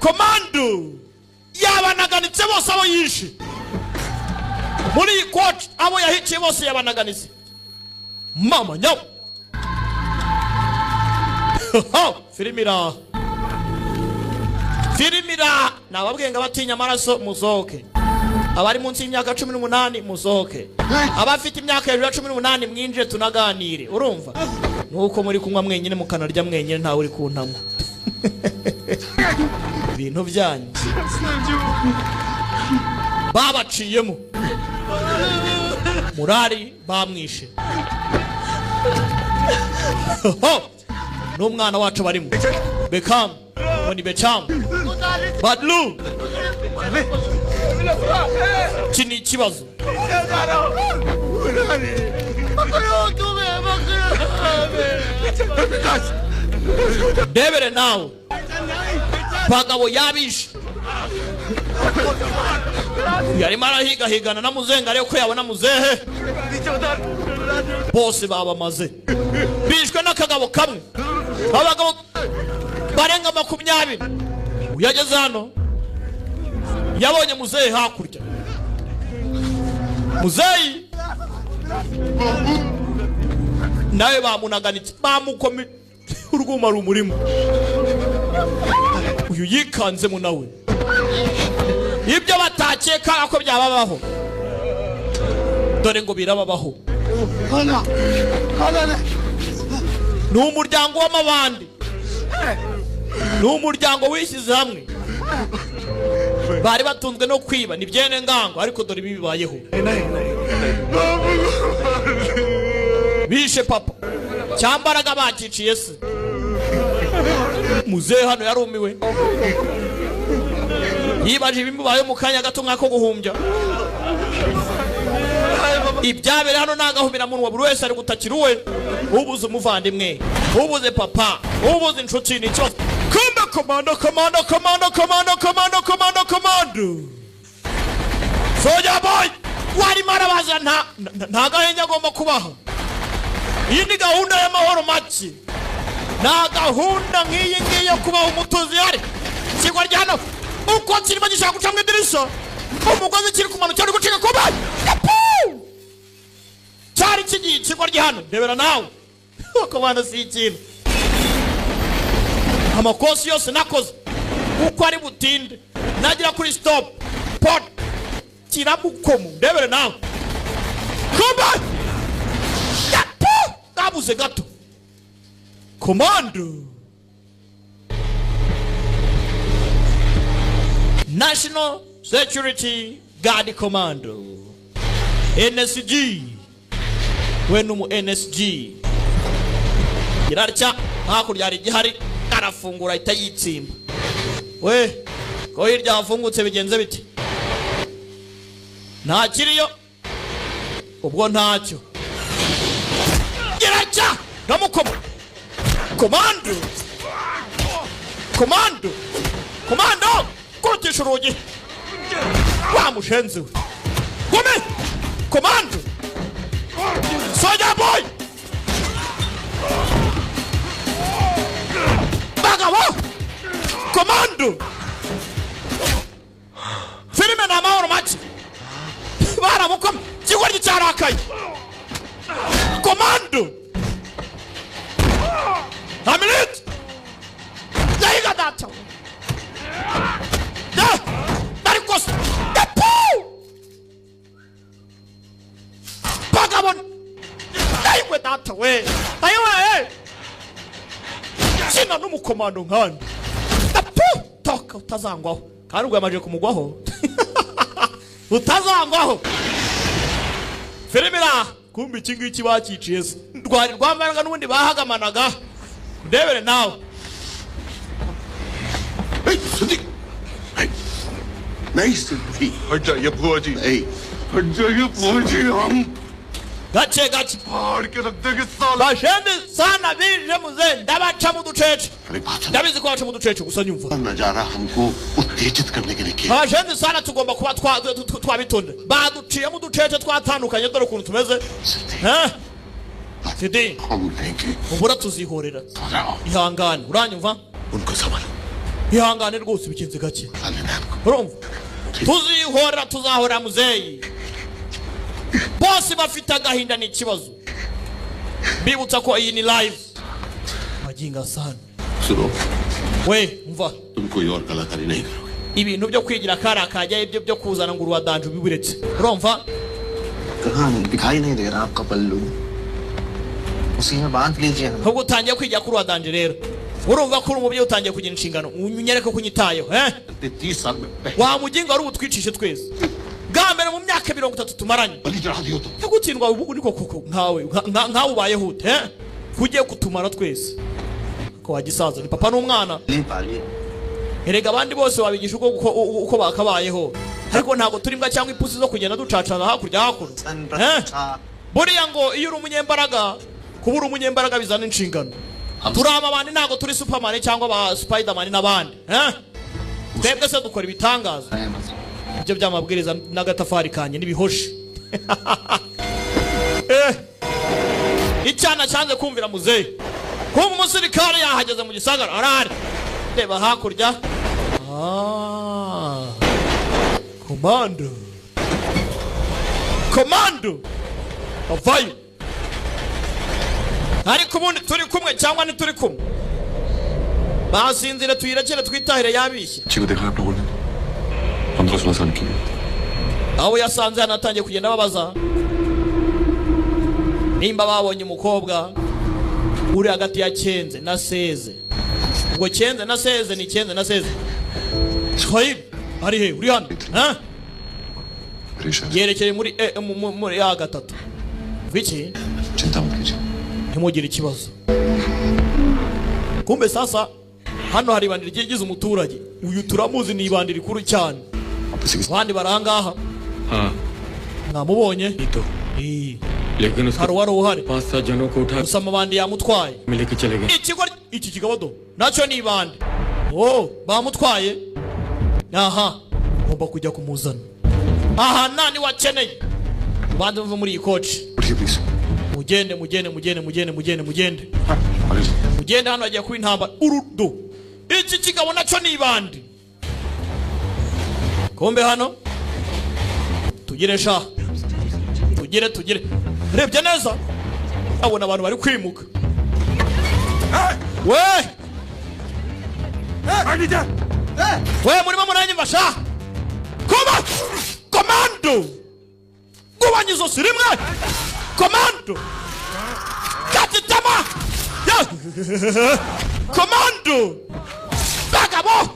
komando yabanaganitse bose abo yishe muri iyi court abo yahikiye bose yabanaganitse mama nyawo filimira nababwiye ngo abatinya amaraso musohoke abari munsi y'imyaka 18 musohoke abafite imyaka hejuru ya 18 mwinjire tunaganire urumva nuko muri kunywa mwenyine mukanarya mwenyine ntawe uri kuntamo ibintu byanyu babaciyemo murari bamwishe n'umwana wacu barimo Beckham ni Beckham Badlu kini kibazo debere nawe bagabo yabishe yari marahigana na muzenga ariko ko yabona muzehe bose babamaze bishwe n'akagabo kamwe abagabo barenga 20 uyageze hano yabonye muzehe hakurya muzehe nawe bamunaganitse bamukome urwuma rumurimo uyu yikanze mu nawe ibyo batakeka ko byababaho dore ngo birababaho ni umuryango w'amabandi ni umuryango wishyize hamwe bari batunzwe no kwiba ni byene ngango ariko dore ibi bibayeho bishe papa cyambaraga bakiciye se muzehe hano yarumiwe yibaje ibimubaye mu kanya gato nkako guhumbya ibyabere hano nagahumira munwa buri wese ari gutakira uwe ubuze umuvandimwe ubuze papa ubuze inshuti ni cyo komando soja boy wari marabaza nta gahenge agomba kubaha iyi ni gahunda y'amahoro make nta gahunda nk'iyi ngiyi yo kubaho umutuzi yari kigwa rya hano uko kirimo gishaka guca mu idirishya umugozi kiri kumanuka ari gucika kuba cyari kigiye kigwa rya hano ndebera nawe komando si ikintu amakosi yose nakoze uko ari butinde nagira kuri stop pot kiramukomu ndebere nawe kuba gabuze gato komando National Security Guard Commando NSG wenumu NSG girarya hakurya hari gihari arafungura itayitsimba we ko hirya hafungutse bigenze biti nta kiriyo ubwo ntacyo girarya namukoma komando kurutisha urugi wamushenzi we gome komando soja boy bagabo komando filime na mahoro make baramukoma kigwa cyarakaye komando Hamilit Daiga data Barikos komando nkani toka utazangwaho kandi ubwo yamaje kumugwaho utazangwaho filmira kumbi iki ngiki bakiciye se rwari rwambaraga n'ubundi bahagamanaga ndebere nawe Sadiq नहीं सिद्धि हट जाइए बुआ जी नहीं हट जाइए बुआ जी हम gace gace फाड़ के रख देंगे साला bashende sana bije muze ndabaca mu ducece अरे बात सुन ndabizi ko baca mu ducece gusa nyumva नजारा हमको उत्तेजित करने के लिए किया bashende sana tugomba kuba twabitonde baduciye mu ducece twatandukanye dore ukuntu tumeze Sidi हम लेंगे ubura tuzihorera जाओ ihangane uranyumva उनको संभालो ihangane rwose bikinze gake लेना हमको urumva tuzihorera tuzahora muzeyi bose bafite agahinda n'ikibazo bibutsa ko iyi ni live majinga sana सुनो we umva तुम कोई और कलाकारी नहीं करोगे ibintu byo kwigira kara kajya ibyo byo kuzana ngo uruwadanje ubibiretse urumva कहाँ दिखाई नहीं दे रहा आपका पल्लू उसी में बांध लीजिए ahubwo utangiye kwigira kuri uruwadanje rero urumva ko uri umubyeyi utangiye kugira inshingano unyereke ko unyitayeho 30 साल में पहले wa muginga wari ubutwicishe twese bwa mbere mu myaka 30 tumaranye बलि चढ़ा दियो तुम yagutsindwa ubu niko koko nkawe ubayeho ute kugiye kutumara twese ko wagisaza ni papa n'umwana नहीं पालिए erega abandi bose wabigisha uko bakabayeho ariko ntabwo turi mbwa cyangwa ipusi zo kugenda ducacana hakurya hakuno buriya ngo iyo uri umunyembaraga kuba uri umunyembaraga bizana inshingano turaba abandi ntabwo turi superman cyangwa ba spiderman n'abandi twebwe se dukora ibitangaza ibyo by'amabwiriza n'agatafari kanye n'ibihoshe icyana cyanze kumvira muzehe kumva umusirikare yahageze mu gisagara arahari reba hakurya komando avayo ariko ubundi turi kumwe cyangwa ntituri kumwe basinzire tuyirekere twitahire yabishye अच्छी को देखा आप लोगों ने 15-16 साल की aho yasanze hanatangiye kugenda babaza nimba babonye umukobwa uri hagati ya Cyenze na Seze ubwo Cyenze na Seze ni Cyenze na Seze Swahili ari he uri hano परेशान yerekeye muri ya gatatu biki चिंता मत कीजिए ntimugire ikibazo kumbe sasa hano hari ibandi rigize umuturage uyu turamuzi ni ibandi rikuru cyane abandi barangaha mwamubonye लेकिन उसके hari wari uhari 5-7 जनों को उठा gusa amabandi yamutwaye में लेके चले गए iki kigodo nacyo ni ibandi bamutwaye aha ngomba kujya kumuzana aha nani wakeneye bandi bava muri iyi koci please mugende hano hagiye kuba intambara urudo iki kigabo nacyo ni ibandi kumbe hano tugire sha tugire rebye neza abona abantu bari kwimuka we murimo muranyumva sha komando gubanya izosi rimwe komando katitama komando bagabo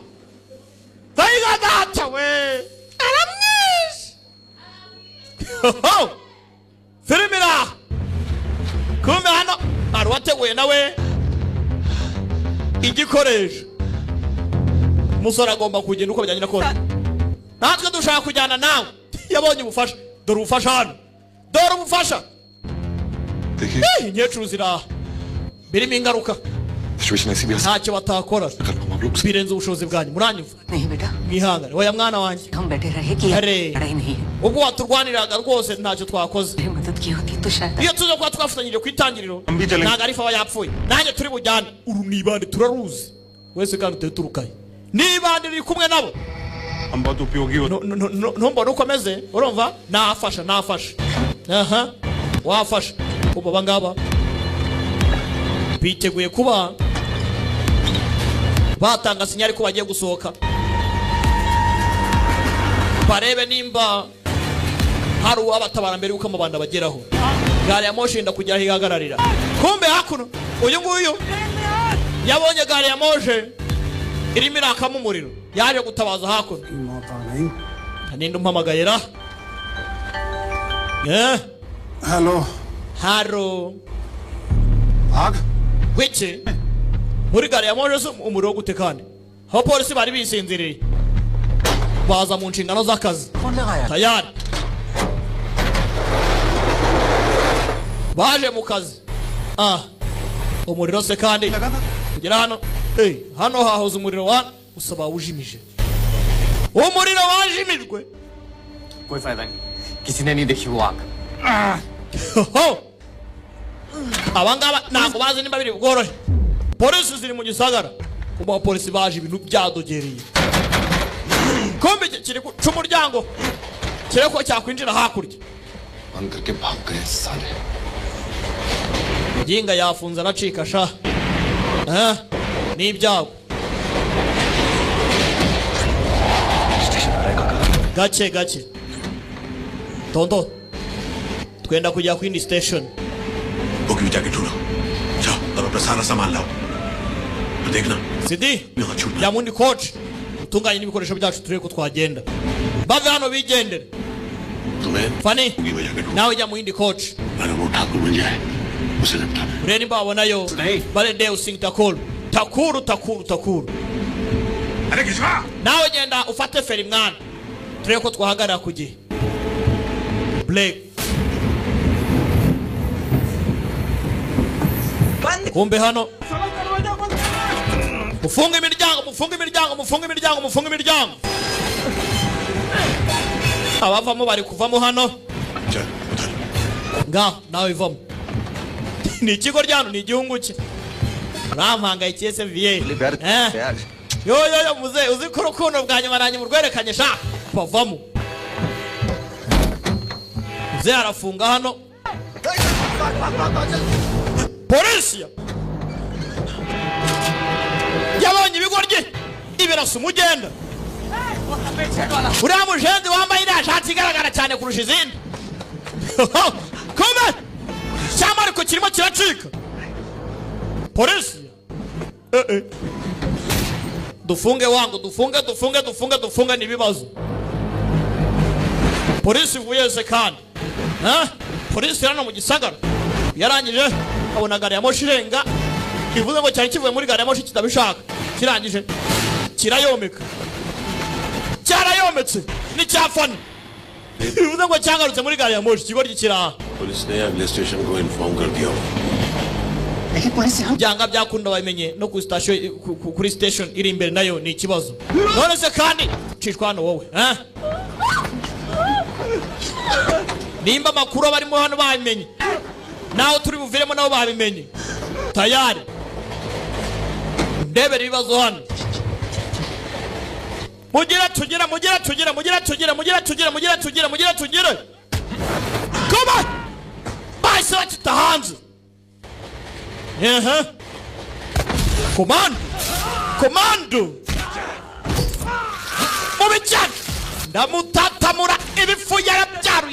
bayiga data we aramwish filmira kumbe hano hari wateguye nawe igikoresho umusore agomba kugenda uko bijyanye na kode natwe dushaka kujyana nawe yabonye ubufasha dore ubufasha hano dore ubufasha देखिए inkecuru ziraha birimo ingaruka situation ऐसी भी आ ntacyo batakora सकती है हम लोग birenze ubushobozi bwanyu muranyumva नहीं बेटा mwihangane oya mwana wanjye हम बैठे रहे कि अरे। लड़ाई नहीं है ubwo waturwaniraga rwose ntacyo twakoze मेरी मदद की होती तो शायद iyo tuza kuba twafatanyije ku itangiriro Mbijale. ntabwo ari faba yapfuye nanjye turi bujyane uru ni ibandi turaruzi wese kandi utari turukaye n'ibandi riri kumwe nabo हम बहुत उपयोगी होते ntumbone uko ameze urumva nafasha aha wafasha ubu abangaba biteguye kuba batanga sinyari ko bagiye gusohoka barebe nimba hari uwabatabara mbere yuko amabanda bageraho gari ya moshi yenda kugera aho ihagararira kumbe hakuno uyu nguyu yabonye gari ya moje irimo irakamo umuriro yaje gutabaza hakuno ninde umpamagayira halo आग wiki muri gari ya moje umuriro gute kandi aho polisi bari bisinziriye baza mu nshingano z'akazi tayari baje mu kazi umuriro se kandi kugera hano hano hahoze umuriro wa usaba ujimije umuriro wajimijwe कोई फायदा नहीं किसी ने नहीं देखी वो आग abangaba ntabwo bazi nimba biri bworohe polisi ziri mu gisagara kuba polisi baje ibintu byadogereye kombe kiri ku muryango kire ko cyakwinjira hakurya बंद करके भाग गए साले Jinga yafunze aracika sha n'ibyago gake Tonto twenda kujya ku indi station book में जाके ढूंढो जाओ और अपना सारा सामान लाओ तो देखना Sidi यहाँ छूटना ya mundi coach utunganye n'ibikoresho byacu turebe ko twagenda bave hano bigendere तुम्हें Fani बुक में जाके ढूंढो nawe jya mu yindi coach अगर वो ठाकुर मिल जाए उसे निपटाना urebe nimba wabonayo bale Deus sing takuru अरे किसका nawe genda ufate feri mwana turebe ko twahagarara ku gihe Blake kumbe hano mufunga imiryango abavamo bari kuvamo hano चल उधर nga nawe ivamo ni ikigo ryano ni igihungu cye rampangayikiye se vie yo muze uzi ko urukundo bwa nyuma nanjye murwerekanye sha bavamo muze arafunga hano polisi yabonye ibigoryi ibirasa umugenda uriya mujenzi wambaye iriya shati igaragara cyane kurusha izindi kome cyangwa ariko kirimo kiracika polisi dufunge wangu dufunge n'ibibazo polisi ivuye se kandi polisi hano mu gisagara yarangije abona gari ya moshi irenga ivuze ngo cyari kivuye muri gari ya moshi kitabishaka kirangije kirayomeka cyarayometse n'icyafana ivuze ngo cyangarutse muri gari ya moshi ikigo gikiraha police ने अगले स्टेशन को इन्फॉर्म कर दिया लेकिन पुलिस यहाँ byanga byakunda bamenye no ku station kuri station iri imbere nayo ni ikibazo none se kandi cishwa hano wowe nimba makuru barimo hano babimenye naho turi buviremo nabo babimenye tayari ndebera ibibazo hano mugira tugire koma bahise bakita hanze komando mubijyana ndamutatamura ibifu yarabyaru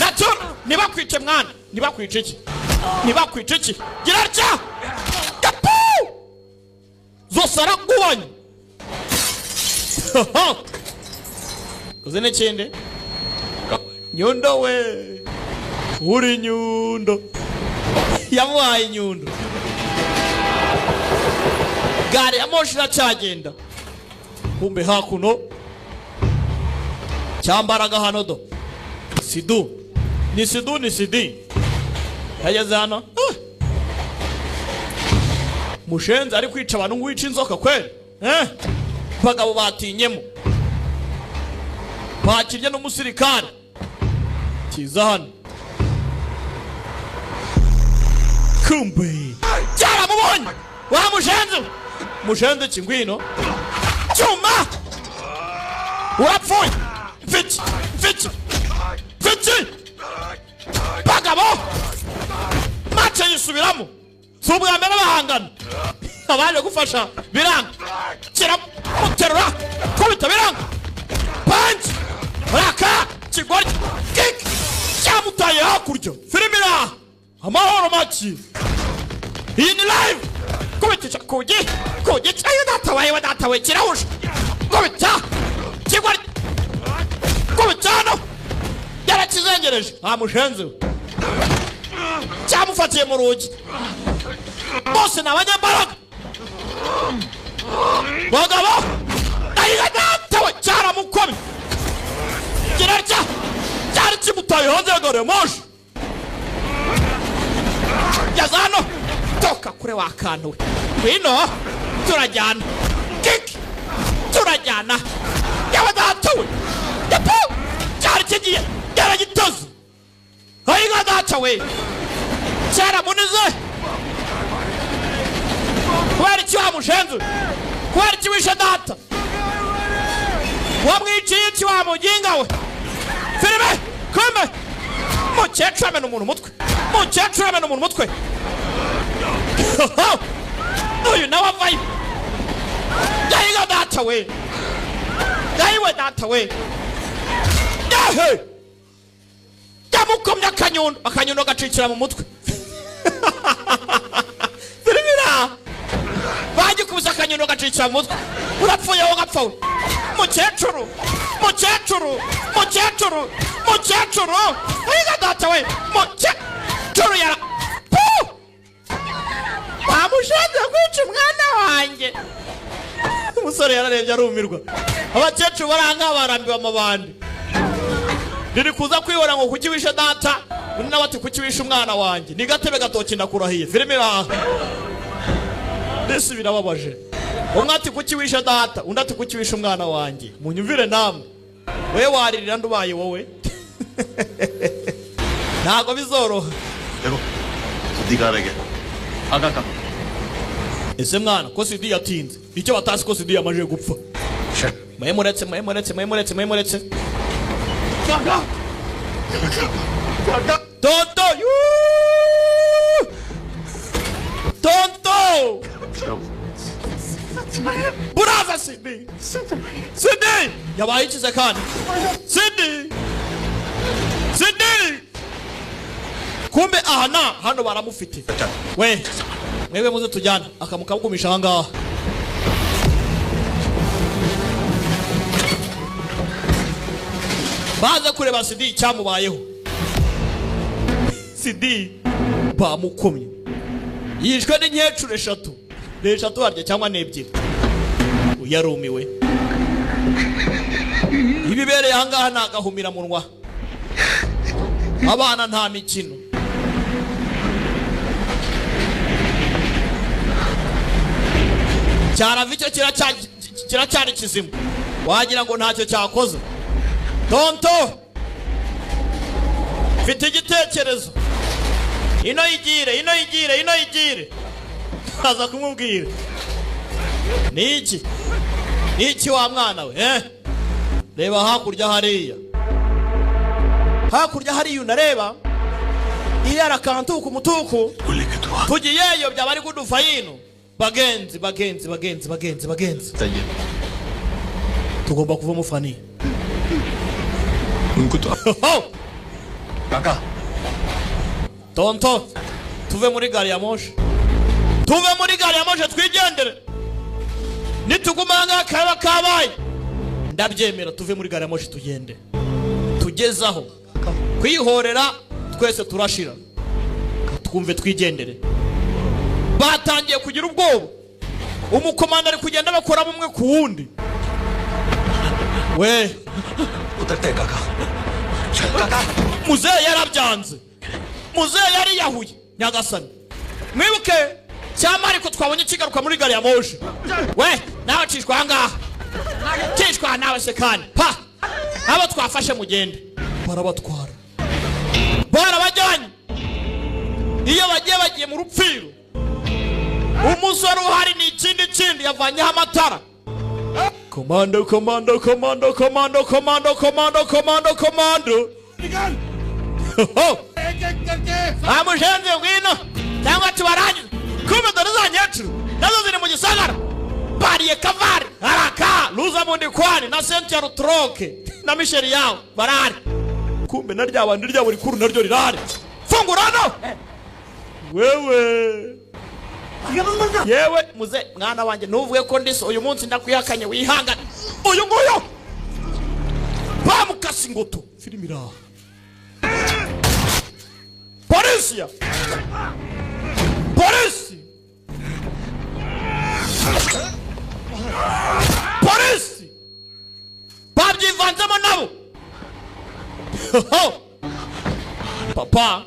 nacyo ntibakwice mwana ntibakwice iki gira atya gapu zose aragubanye uzi n'ikindi nyundo we uri nyundo yamuhaye inyundo gari ya moshi iracyagenda kumbe hakuno cyambaraga hano do ni sidi yageze hano mushenzi ari kwica abantu ngwica inzoka kweli bagabo batinyemo bakirye n'umusirikare kiza hano kumbe cyaramubonye wa mushenzi kingwino cyuma urapfuye mfiki bagabo mace yisubiramo si ubwa mbere bahangana abaje gufasha biranga kiramuterura kubita biranga panci raka kigoryi kik cyamutaye hakurya filimi iraha amahoro maki iyi ni live kubitisha kugi ayo data we kirahusha kubita kigwa kubitano yarakizengereje amushenze cyamufatiye mu rugi bose n'abanyambaraga bagabo ayiga data we cyaramukomye kirarya cyari kimutaye hanze ya gare ya moshi yazano toka kure wakantu we wino turajyana kiki turajyana yawe data we yapo cyari kigiye yaragitoze ayiga data we cyaramunize kubera iki wamushenze kubera iki wishe data wamwiciye iki wamuginga we filime kome mukecuru amena umuntu umutwe uyu nawe avayo yahiga data we yahiwe data we yahe yamukomye akanyundo gacikira mu mutwe filime bagikubise akanyundo gacikira mu mutwe urapfuye wowe ugapfa we mukecuru ayiga data we mukecuru yara bamushenze kwica umwana wanjye umusore yararebye arumirwa abakecuru baranga barambiwe amabandi riri kuza kwihora ngo kuki wishe data undi nawe ati kuki wishe umwana wanjye ni gatebe gatoki ndakurahiye filime iraha mbese birababaje umwe ati kuki wishe data undi ati kuki wishe umwana wanjye munyumvire namwe wewe waririra ndubaye wowe ntago bizoroha देखो सिद्धि कहाँ रह गया आका ese mwana ko Sidi yatinze icyo batasi ko Sidi yamaje gupfa mwemuretse tonto buraza Sidi yabaye ikize kandi Sidi kumbe aha hano baramufite wewe muze tujyana akamukagumisha ahangaha baza kureba Sidi cyamubayeho Sidi bamukomye yishwe n'inkecuru eshatu harya cyangwa n'ebyiri uyarumiwe ibibereye ahangaha nagahumira munwa abana nta mikino cyarava icyo kiracyari kizima wagira ngo ntacyo cyakoze tonto mfite igitekerezo ino yigire aza kumubwira ni iki wa mwana we reba hakurya hariya unareba iriya rakantuku mutuku tugiyeyo byaba ari kudufa yino bagenzi tugomba kuva mufani काका tonto tuve muri gari ya moshi twigendere nituguma hanga kaba kabaye ndabyemera tuve muri gari ya moshi tugende tugezaho kwihorera twese turashira twumve twigendere batangiye kugira ubwoba umukomanda ari kugenda bakora bumwe ku wundi we उतरते काका muzehe yarabyanze muzehe yari yahuye nyagasani mwibuke cyama ariko twabonye kigaruka muri gari ya moshi we nawe cishwa ahangaha cishwa nawe sekani pa abo twafashe mugende barabatwara barabajyanye iyo bagiye mu rupfiro umusore uhari ni ikindi yavanyeho amatara komando amushenze ngwino cyangwa tubarangiza kumbe dore za nyecuru nazo ziri mu gisagara bariye kavari haraka luza mundi kwani na Sentia Rutroke na Michel yao barari kumbe narya bandi rya buri kuru naryo rirare fungurano wewe yewe muze mwana wanjye ntuvuge ko ndiso uyu munsi ndakwihakanye wihangane uyu nguyu bamukasi ngoto filimi iraha polisi babyivanzemo nabo papa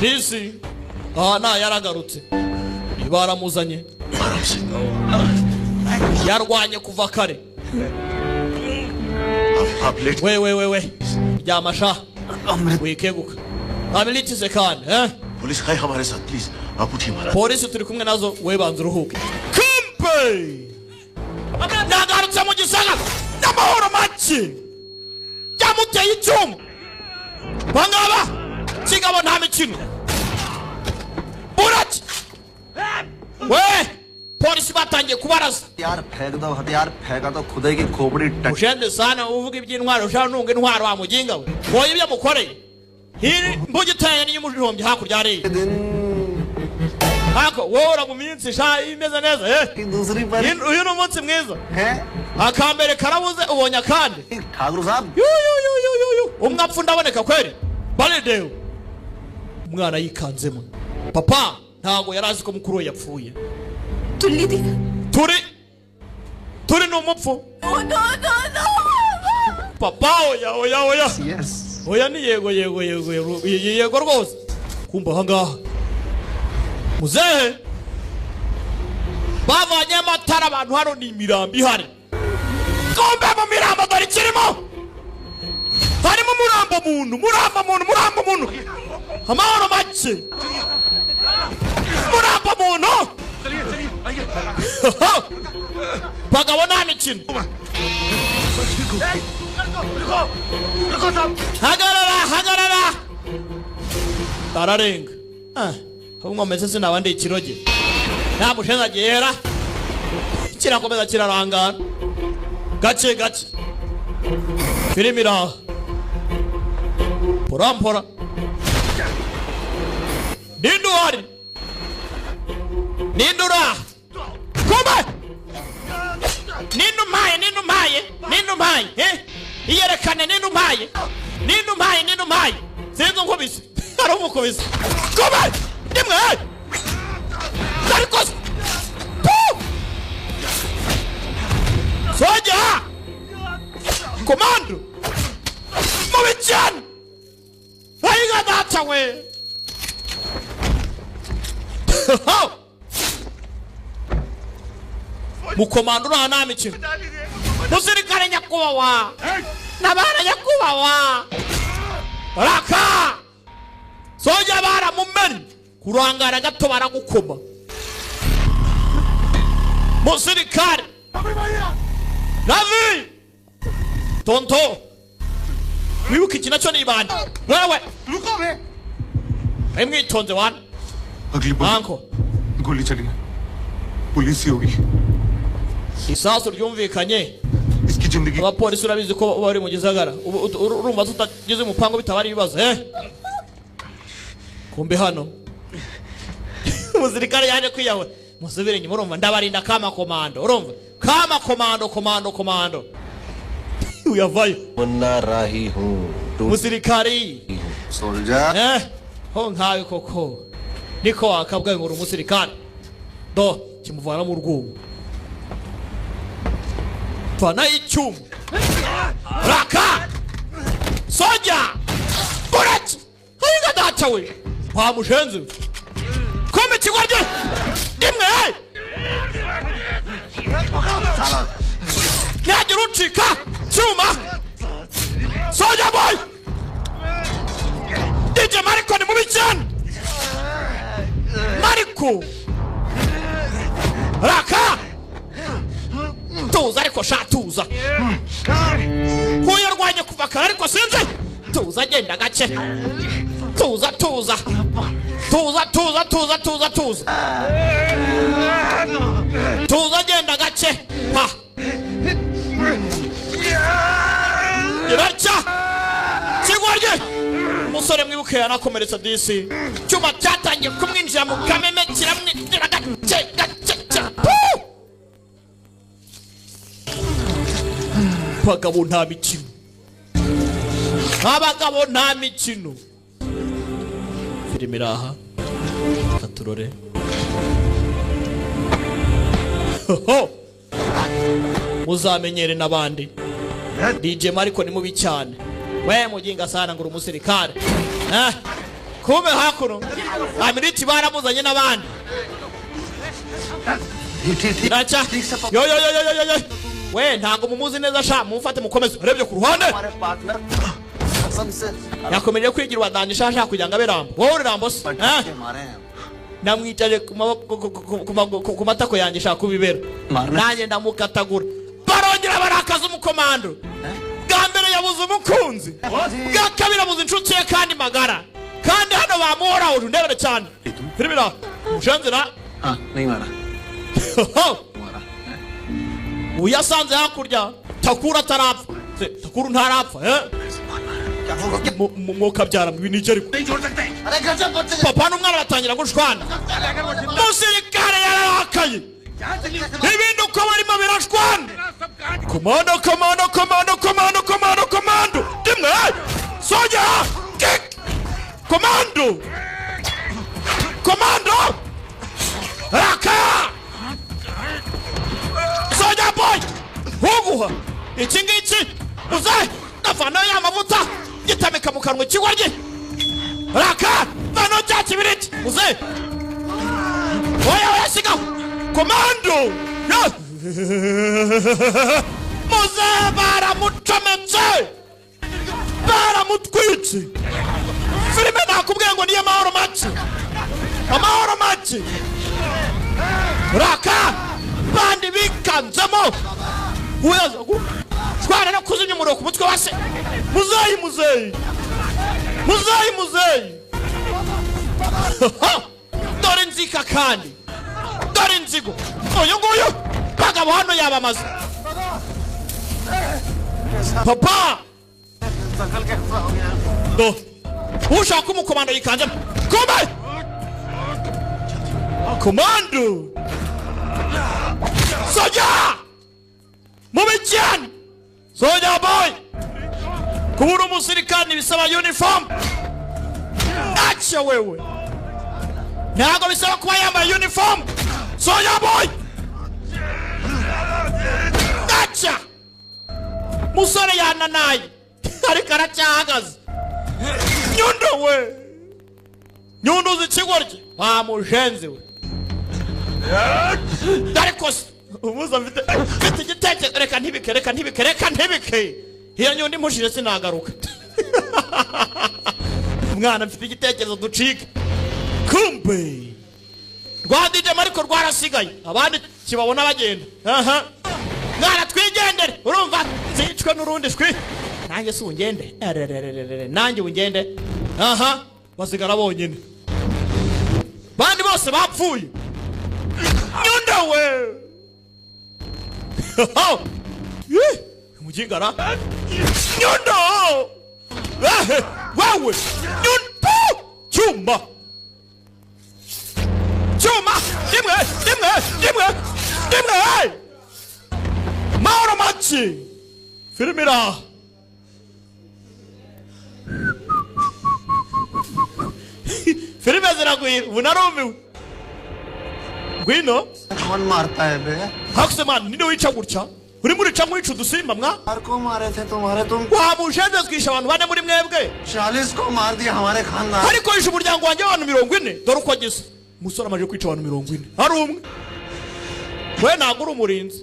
Risi nta yaragarutse baramuzanye yarwanye kuva kare we byamasha wikeguka ability second police है हमारे साथ प्लीज आप उठिए महाराज polisi turi kumwe nazo we banza uruhuke kumpe nagarutse mu gisagara n'amahoro make cyamuteye icyuma bangaba kigabo nta mikino burati we polisi batangiye kubaraza यार फेंक दो हथियार फेंका तो खुदे की खोपड़ी टक ushende sana uvuga iby'intwaro ushaka nunga intwaro wa muginga we woye ibyo mukoreye hiri mbugitanye n'umujombye hakurya ari hako wowe mu minsi sha imeze neza दूसरी बार uyu no munsi mwiza है akambere karabuze ubonye akandi Thakur साहब umwapfu ndaboneka kweri baledeo umwana yikanzemo papa ntago yarazi ko mukuru we yapfuye तुल्ली दिख turi n'umupfu papa oya yes oya ni yego rwose kumva hangaha muzehe bavanye amatara abantu hano ni imirambi ihari kombe mu mirambo dore kirimo harimo murambo muntu amahoro make murambo muntu bagabo nta mikino hagarara tararenga umwomeze sinabandi ikiroge nta mushenza gihera kirakomeza kirarangana gake filimi iraha porampora ninduhari nindura kumbe nindumpaye iyerekane nindumpaye sinzi nkubise ari umukubise kumbe nimwe ariko soja komando mubicana ayiga data we mukomando nta mikino musirikare nyakubahwa n'abana nyakubahwa raka soja baramumeni kurangara gato baragukoma musirikare Ravi tonto wibuka iki nacyo ni ibandi wewe emwitonze wana अगली anko गोली चली पुलिस ही होगी isasu ryumvikanye इसकी जिंदगी abapolisi urabizi ko bari mu gisagara urumva tutagize umupango bitabari ibibazo kumbe hano umusirikare yaje kwiyahura musubire nyuma urumva ndabarinda kama komando uyavayo Munna राही हूँ musirikare soldier ho nkawe koko niko wakabwaye ngo umusirikare do kimuvana mu rwumu fana icyuma raka soja burati hayiga data we bamushenze kome kigwarye dimwe nyagira ucika cyuma soja boy DJ Mariko ni mubi cyane Mariko raka tuza ariko shatuza kuyarwanye kuva kare ariko sinzi tuza genda gake tuza genda gake ha iracha kigwarye musore mwibuke yanakomeretsa disi cyuma cyatangiye kumwinjira mu kameme kiramwinjira gace bagabo nta mikino abagabo nta mikino filime iraha katurore muzamenyere n'abandi DJ Mariko ni mubi cyane we muginga sana ngo umusirikare kume hakuno amiriti baramuzanye n'abandi racha yo we ntago mumuzi neza sha mumfate mukomeze urebye ku ruhande yakomeje kwigira wadanje shasha kugira ngo aberambo wowe urambo se namwicaje ku matako yanjye shaka kubibera nanjye ndamukatagura barongera barakaza umukomando bwa mbere yabuze umukunzi bwa kabiri abuze inshuti ye kandi magara kandi hano bamuhora urundebere cyane filibira mushanzira uyasanze hakurya takura atarapfa takura ntarapfa mukabyara mu bintu ariko papa n'umwana batangira gushwana umusirikare yararakaye ibindi uko barimo birashwana komando dimwe soja kick komando raka soja boy huguha iki ngiki uzaye nafana y'amavuta gitamika mu kanwa kigwarye raka bano cyakibiriti uzaye oya siga komando muze baramucometse baramutwitse filime nakubwiye ngo niyo amahoro make raka bandi bikanzemo uyaza shwana no kuzimya umuriro ku mutwe wase muzeyi dore nzika kandi dore nzigo uyu nguyu bagabo hano yabamaze papa do ushaka umukomando yikanjemo komando soja mubicyane soja boy kubura umusirikani bisaba uniform acha wewe ntago bisaba kuba yambaye uniform soja boy acha musore yananaye ariko aracyahagaze nyundo zikigorye wamujenze we ariko umuza mfite igitekerezo reka ntibike iyo nyundi mushire sinagaruka umwana mfite igitekerezo ducike kumbe rwa DJ Mariko rwarasigaye abandi kibabona bagenda mwana twigendere urumva zicwe n'urundi shwi nanjye si ungende nanjye ungende basigara bonyine bandi bose bapfuye nyunda we mujingara nyunda wewe nyunda chuma dimwe mauro machi filmira filime ziraguye bunarumiwe ngwino कौन मारता है बे hakseman ninde wica gutya uri muri ca mwica udusimba mwa को मारे थे तुम्हारे तुम wamushenze twisha abantu bane muri mwebwe 40 को मार दिया हमारे खानदान ariko yishe umuryango wanjye abantu 40 dore uko ageze umusore amaje kwica abantu 40 ari umwe we ntago uri umurinzi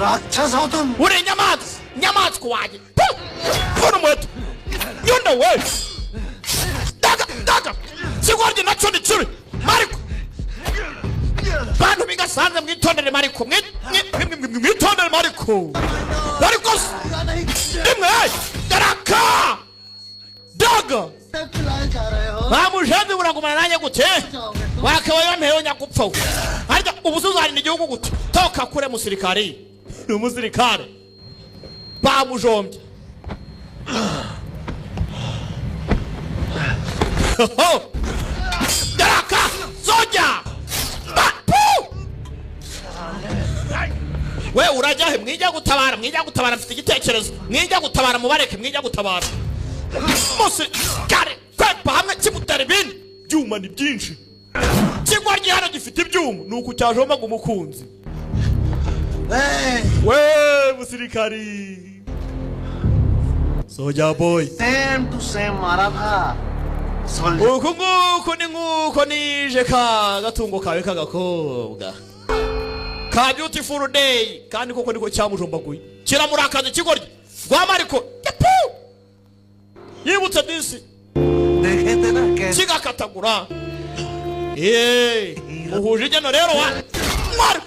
राक्षस हो तुम uri nyamatwa wanjye kono mwetu nyunda we daga sigwarye naco ni curi Mariko bantu bigasanze mwitondere Mariko mwitondere Mariko dimwe daraka daga bamujenze buragumana nanjye gute wakabaye mpeyo nyakupfa ariko ubusuzani n'igihugu gute toka kure musirikare ni umusirikare bamujombye Daraka Soja we urajya he mwijya gutabara mfite igitekerezo mwijya gutabara mubareke mwijya gutabara mose kare kwepa hamwe kimutera ibindi byuma ni byinshi kigwa gihano gifite ibyuma nuko cyajoma gumukunzi we musirikari Soja boy same to same मारा था uku nguku ni nguko nije ka gatungo kawe kagakobwa ka beautiful day kandi koko niko cyamujombaguye kiramurakaze kigorye rwamariko yibutse disi देखे थे ना कैसे kigakatagura uhuje igeno rero wa mwari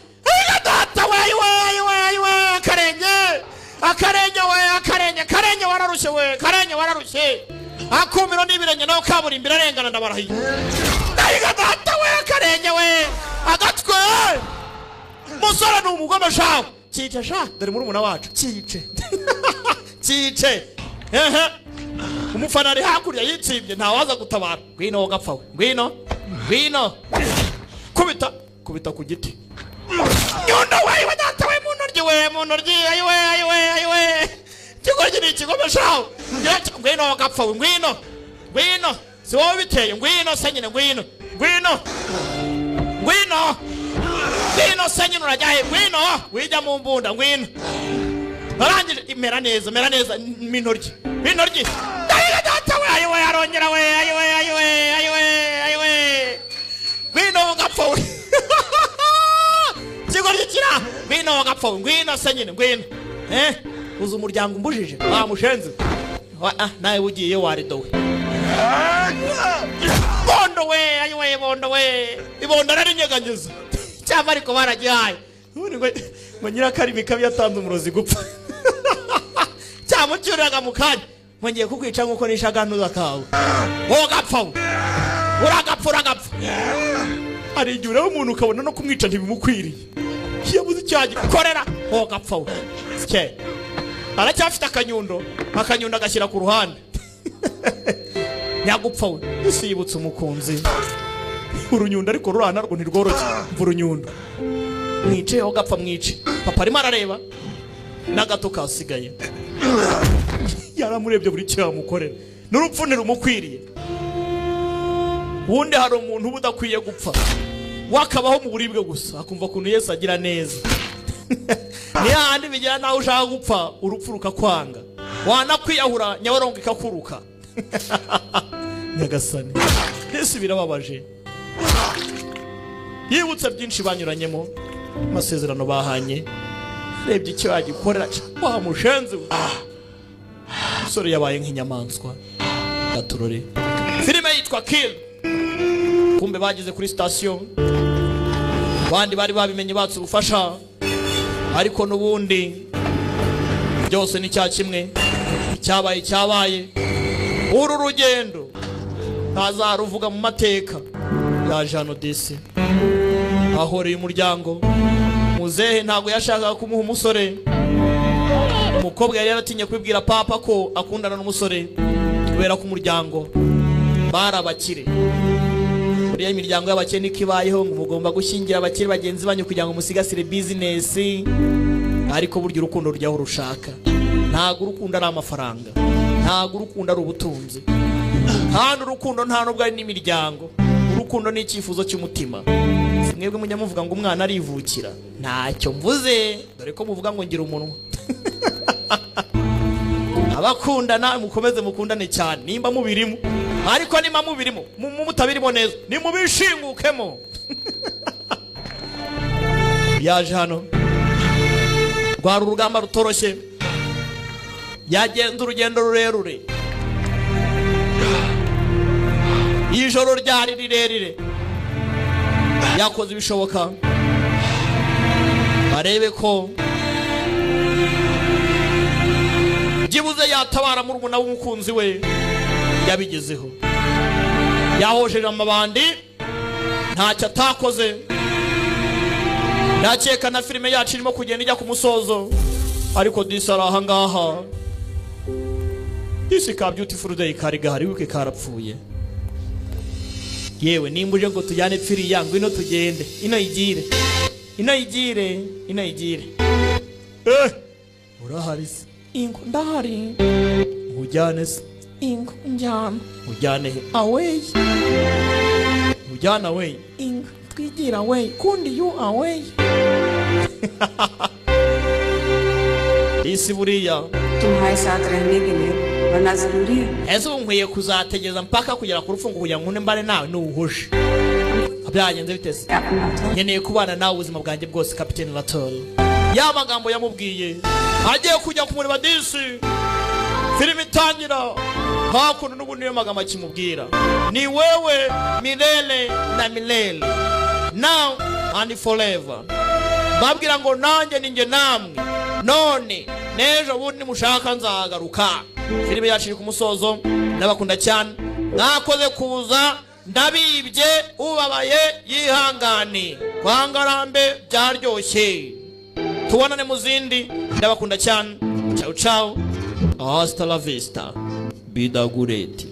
data we akarenge wararushe we wararushe akumiro n'ibirenge nawe kaburimbi irarengana ndabarahiye ndayiga data we akarenge we agatwe musore n'umugome shawe cyice sha dore murumuna wacu cyice umufana ari hakurya yitsibye ntawaza gutabara ngwino gapfa we ngwino kubita ku giti nyundo we data we muntoryi ayiwe kigoryi ni kigome shawe ngwino gapfa we ngwino si wowe biteye ngwino senyine ngwino senyine urajyahe ngwino wijya mu mbunda ngwino arangije mera neza mintoryi ndayiga data we ayiwe arongera we ayiwe ngwino gapfa we kigoryi kira ngwino gapfa we ngwino senyine ngwino uzi umuryango umbujije bamushenze nawe ugiye warido we bondo we ayiwe bondo we ibondo rari nyeganyeza cyangwa ariko baragihaye ngo nyirakarimi kabi yatanze umurozi gupfa cyamucyuriraga mu kanya ngiye kukwica nk'uko nishaganuza kawe wowe gapfa we uragapfa hari igihe ureba umuntu ukabona no kumwica ntibimukwiriye yabuze icyaha gikorera wowe gapfa we aracyafite akanyundo agashyira ku ruhande nyagupfa we isi yibutse umukunzi urunyundo ariko rurana rwo ntirworoshye mva urunyundo mwice ho gapfa mwice papa arimo arareba n'agato kasigaye yaramurebye buri cyo yamukorera n'urupfu ntirumukwiriye ubundi hari umuntu uba udakwiye gupfa wakabaho mu buribwe gusa akumva ukuntu Yesu agira neza ni handi bigira nawe ushaka gupfa urupfu rukakwanga wanakwiyahura nyabarongo ikakuruka nyagasani Yesu birababaje yibutse byinshi banyuranyemo amasezerano bahanye rebye icyo yagikorera wamushenze umusore yabaye nk'inyamaswa gaturore filime yitwa Kill kumbe bageze kuri station abandi bari babimenye batse ubufasha ariko nubundi byose ni cya kimwe cyabaye uru rugendo ntazaruvuga mu mateka ya Jean Desi ahoreye umuryango muzehe ntabwo yashakaga kumuha umusore umukobwa yari yaratinye kwibwira papa ko akundana n'umusore kubera ko umuryango barabakire buriya imiryango y'abakene ikibayeho ngo mugomba gushyingira abakire bagenzi banyu kugira ngo musigasire business ariko burya urukundo rujyaho rushaka ntago urukundo ari amafaranga ntago urukundo ari ubutunzi hano urukundo nta nubwo ari n'imiryango urukundo ni icyifuzo cy'umutima mwebwe mujya muvuga ngo umwana arivukira ntacyo mvuze dore ko muvuga ngo ngira umunwa abakundana mukomeze mukundane cyane nimba mubirimo ariko nimba mubirimo mutabirimo neza nimubishingukemo yaje hano rwari urugamba rutoroshye yagenze urugendo rurerure ijoro ryari rirerire yakoze ibishoboka arebe ko byibuze yatabara mu rumuna w'umukunzi we yabigezeho yahojeje amabandi ntacyo atakoze ndakeka na filime yacu irimo kugenda ijya ku musozo ariko Disi ari ahangaha Disi ka Beautiful Day kari gahari wike karapfuye yewe nimbuje ngo tujyane pfiri yangu ino tugende ino yigire urahari se ingo ndahari ujyane se ingo njyana ujyane he away ujyana away ingo twigira away kundi you away isi buriya तुम्हारे साथ रहने के लिए वरना जरूरी है ese nkwiye kuzategeza mpaka kugera ku rupfu ngo kugira ngo mbane nawe nuhuje byagenze bitese nkeneye kubana nawe ubuzima bwanjye bwose Captain Latol ya magambo yamubwiye agiye kujya kumureba disi filime itangira hakuno n'ubundi yo magambo akimubwira ni wewe milele na milele now and forever babwira ngo nanjye ninjye namwe none nejo bundi mushaka nzagaruka filime yaciri ku musozo ndabakunda cyane mwakoze kuza ndabibye ubabaye yihangane kwangarambe byaryoshye tubonane mu zindi ndabakunda cyane ciao ciao hasta la vista bidagureti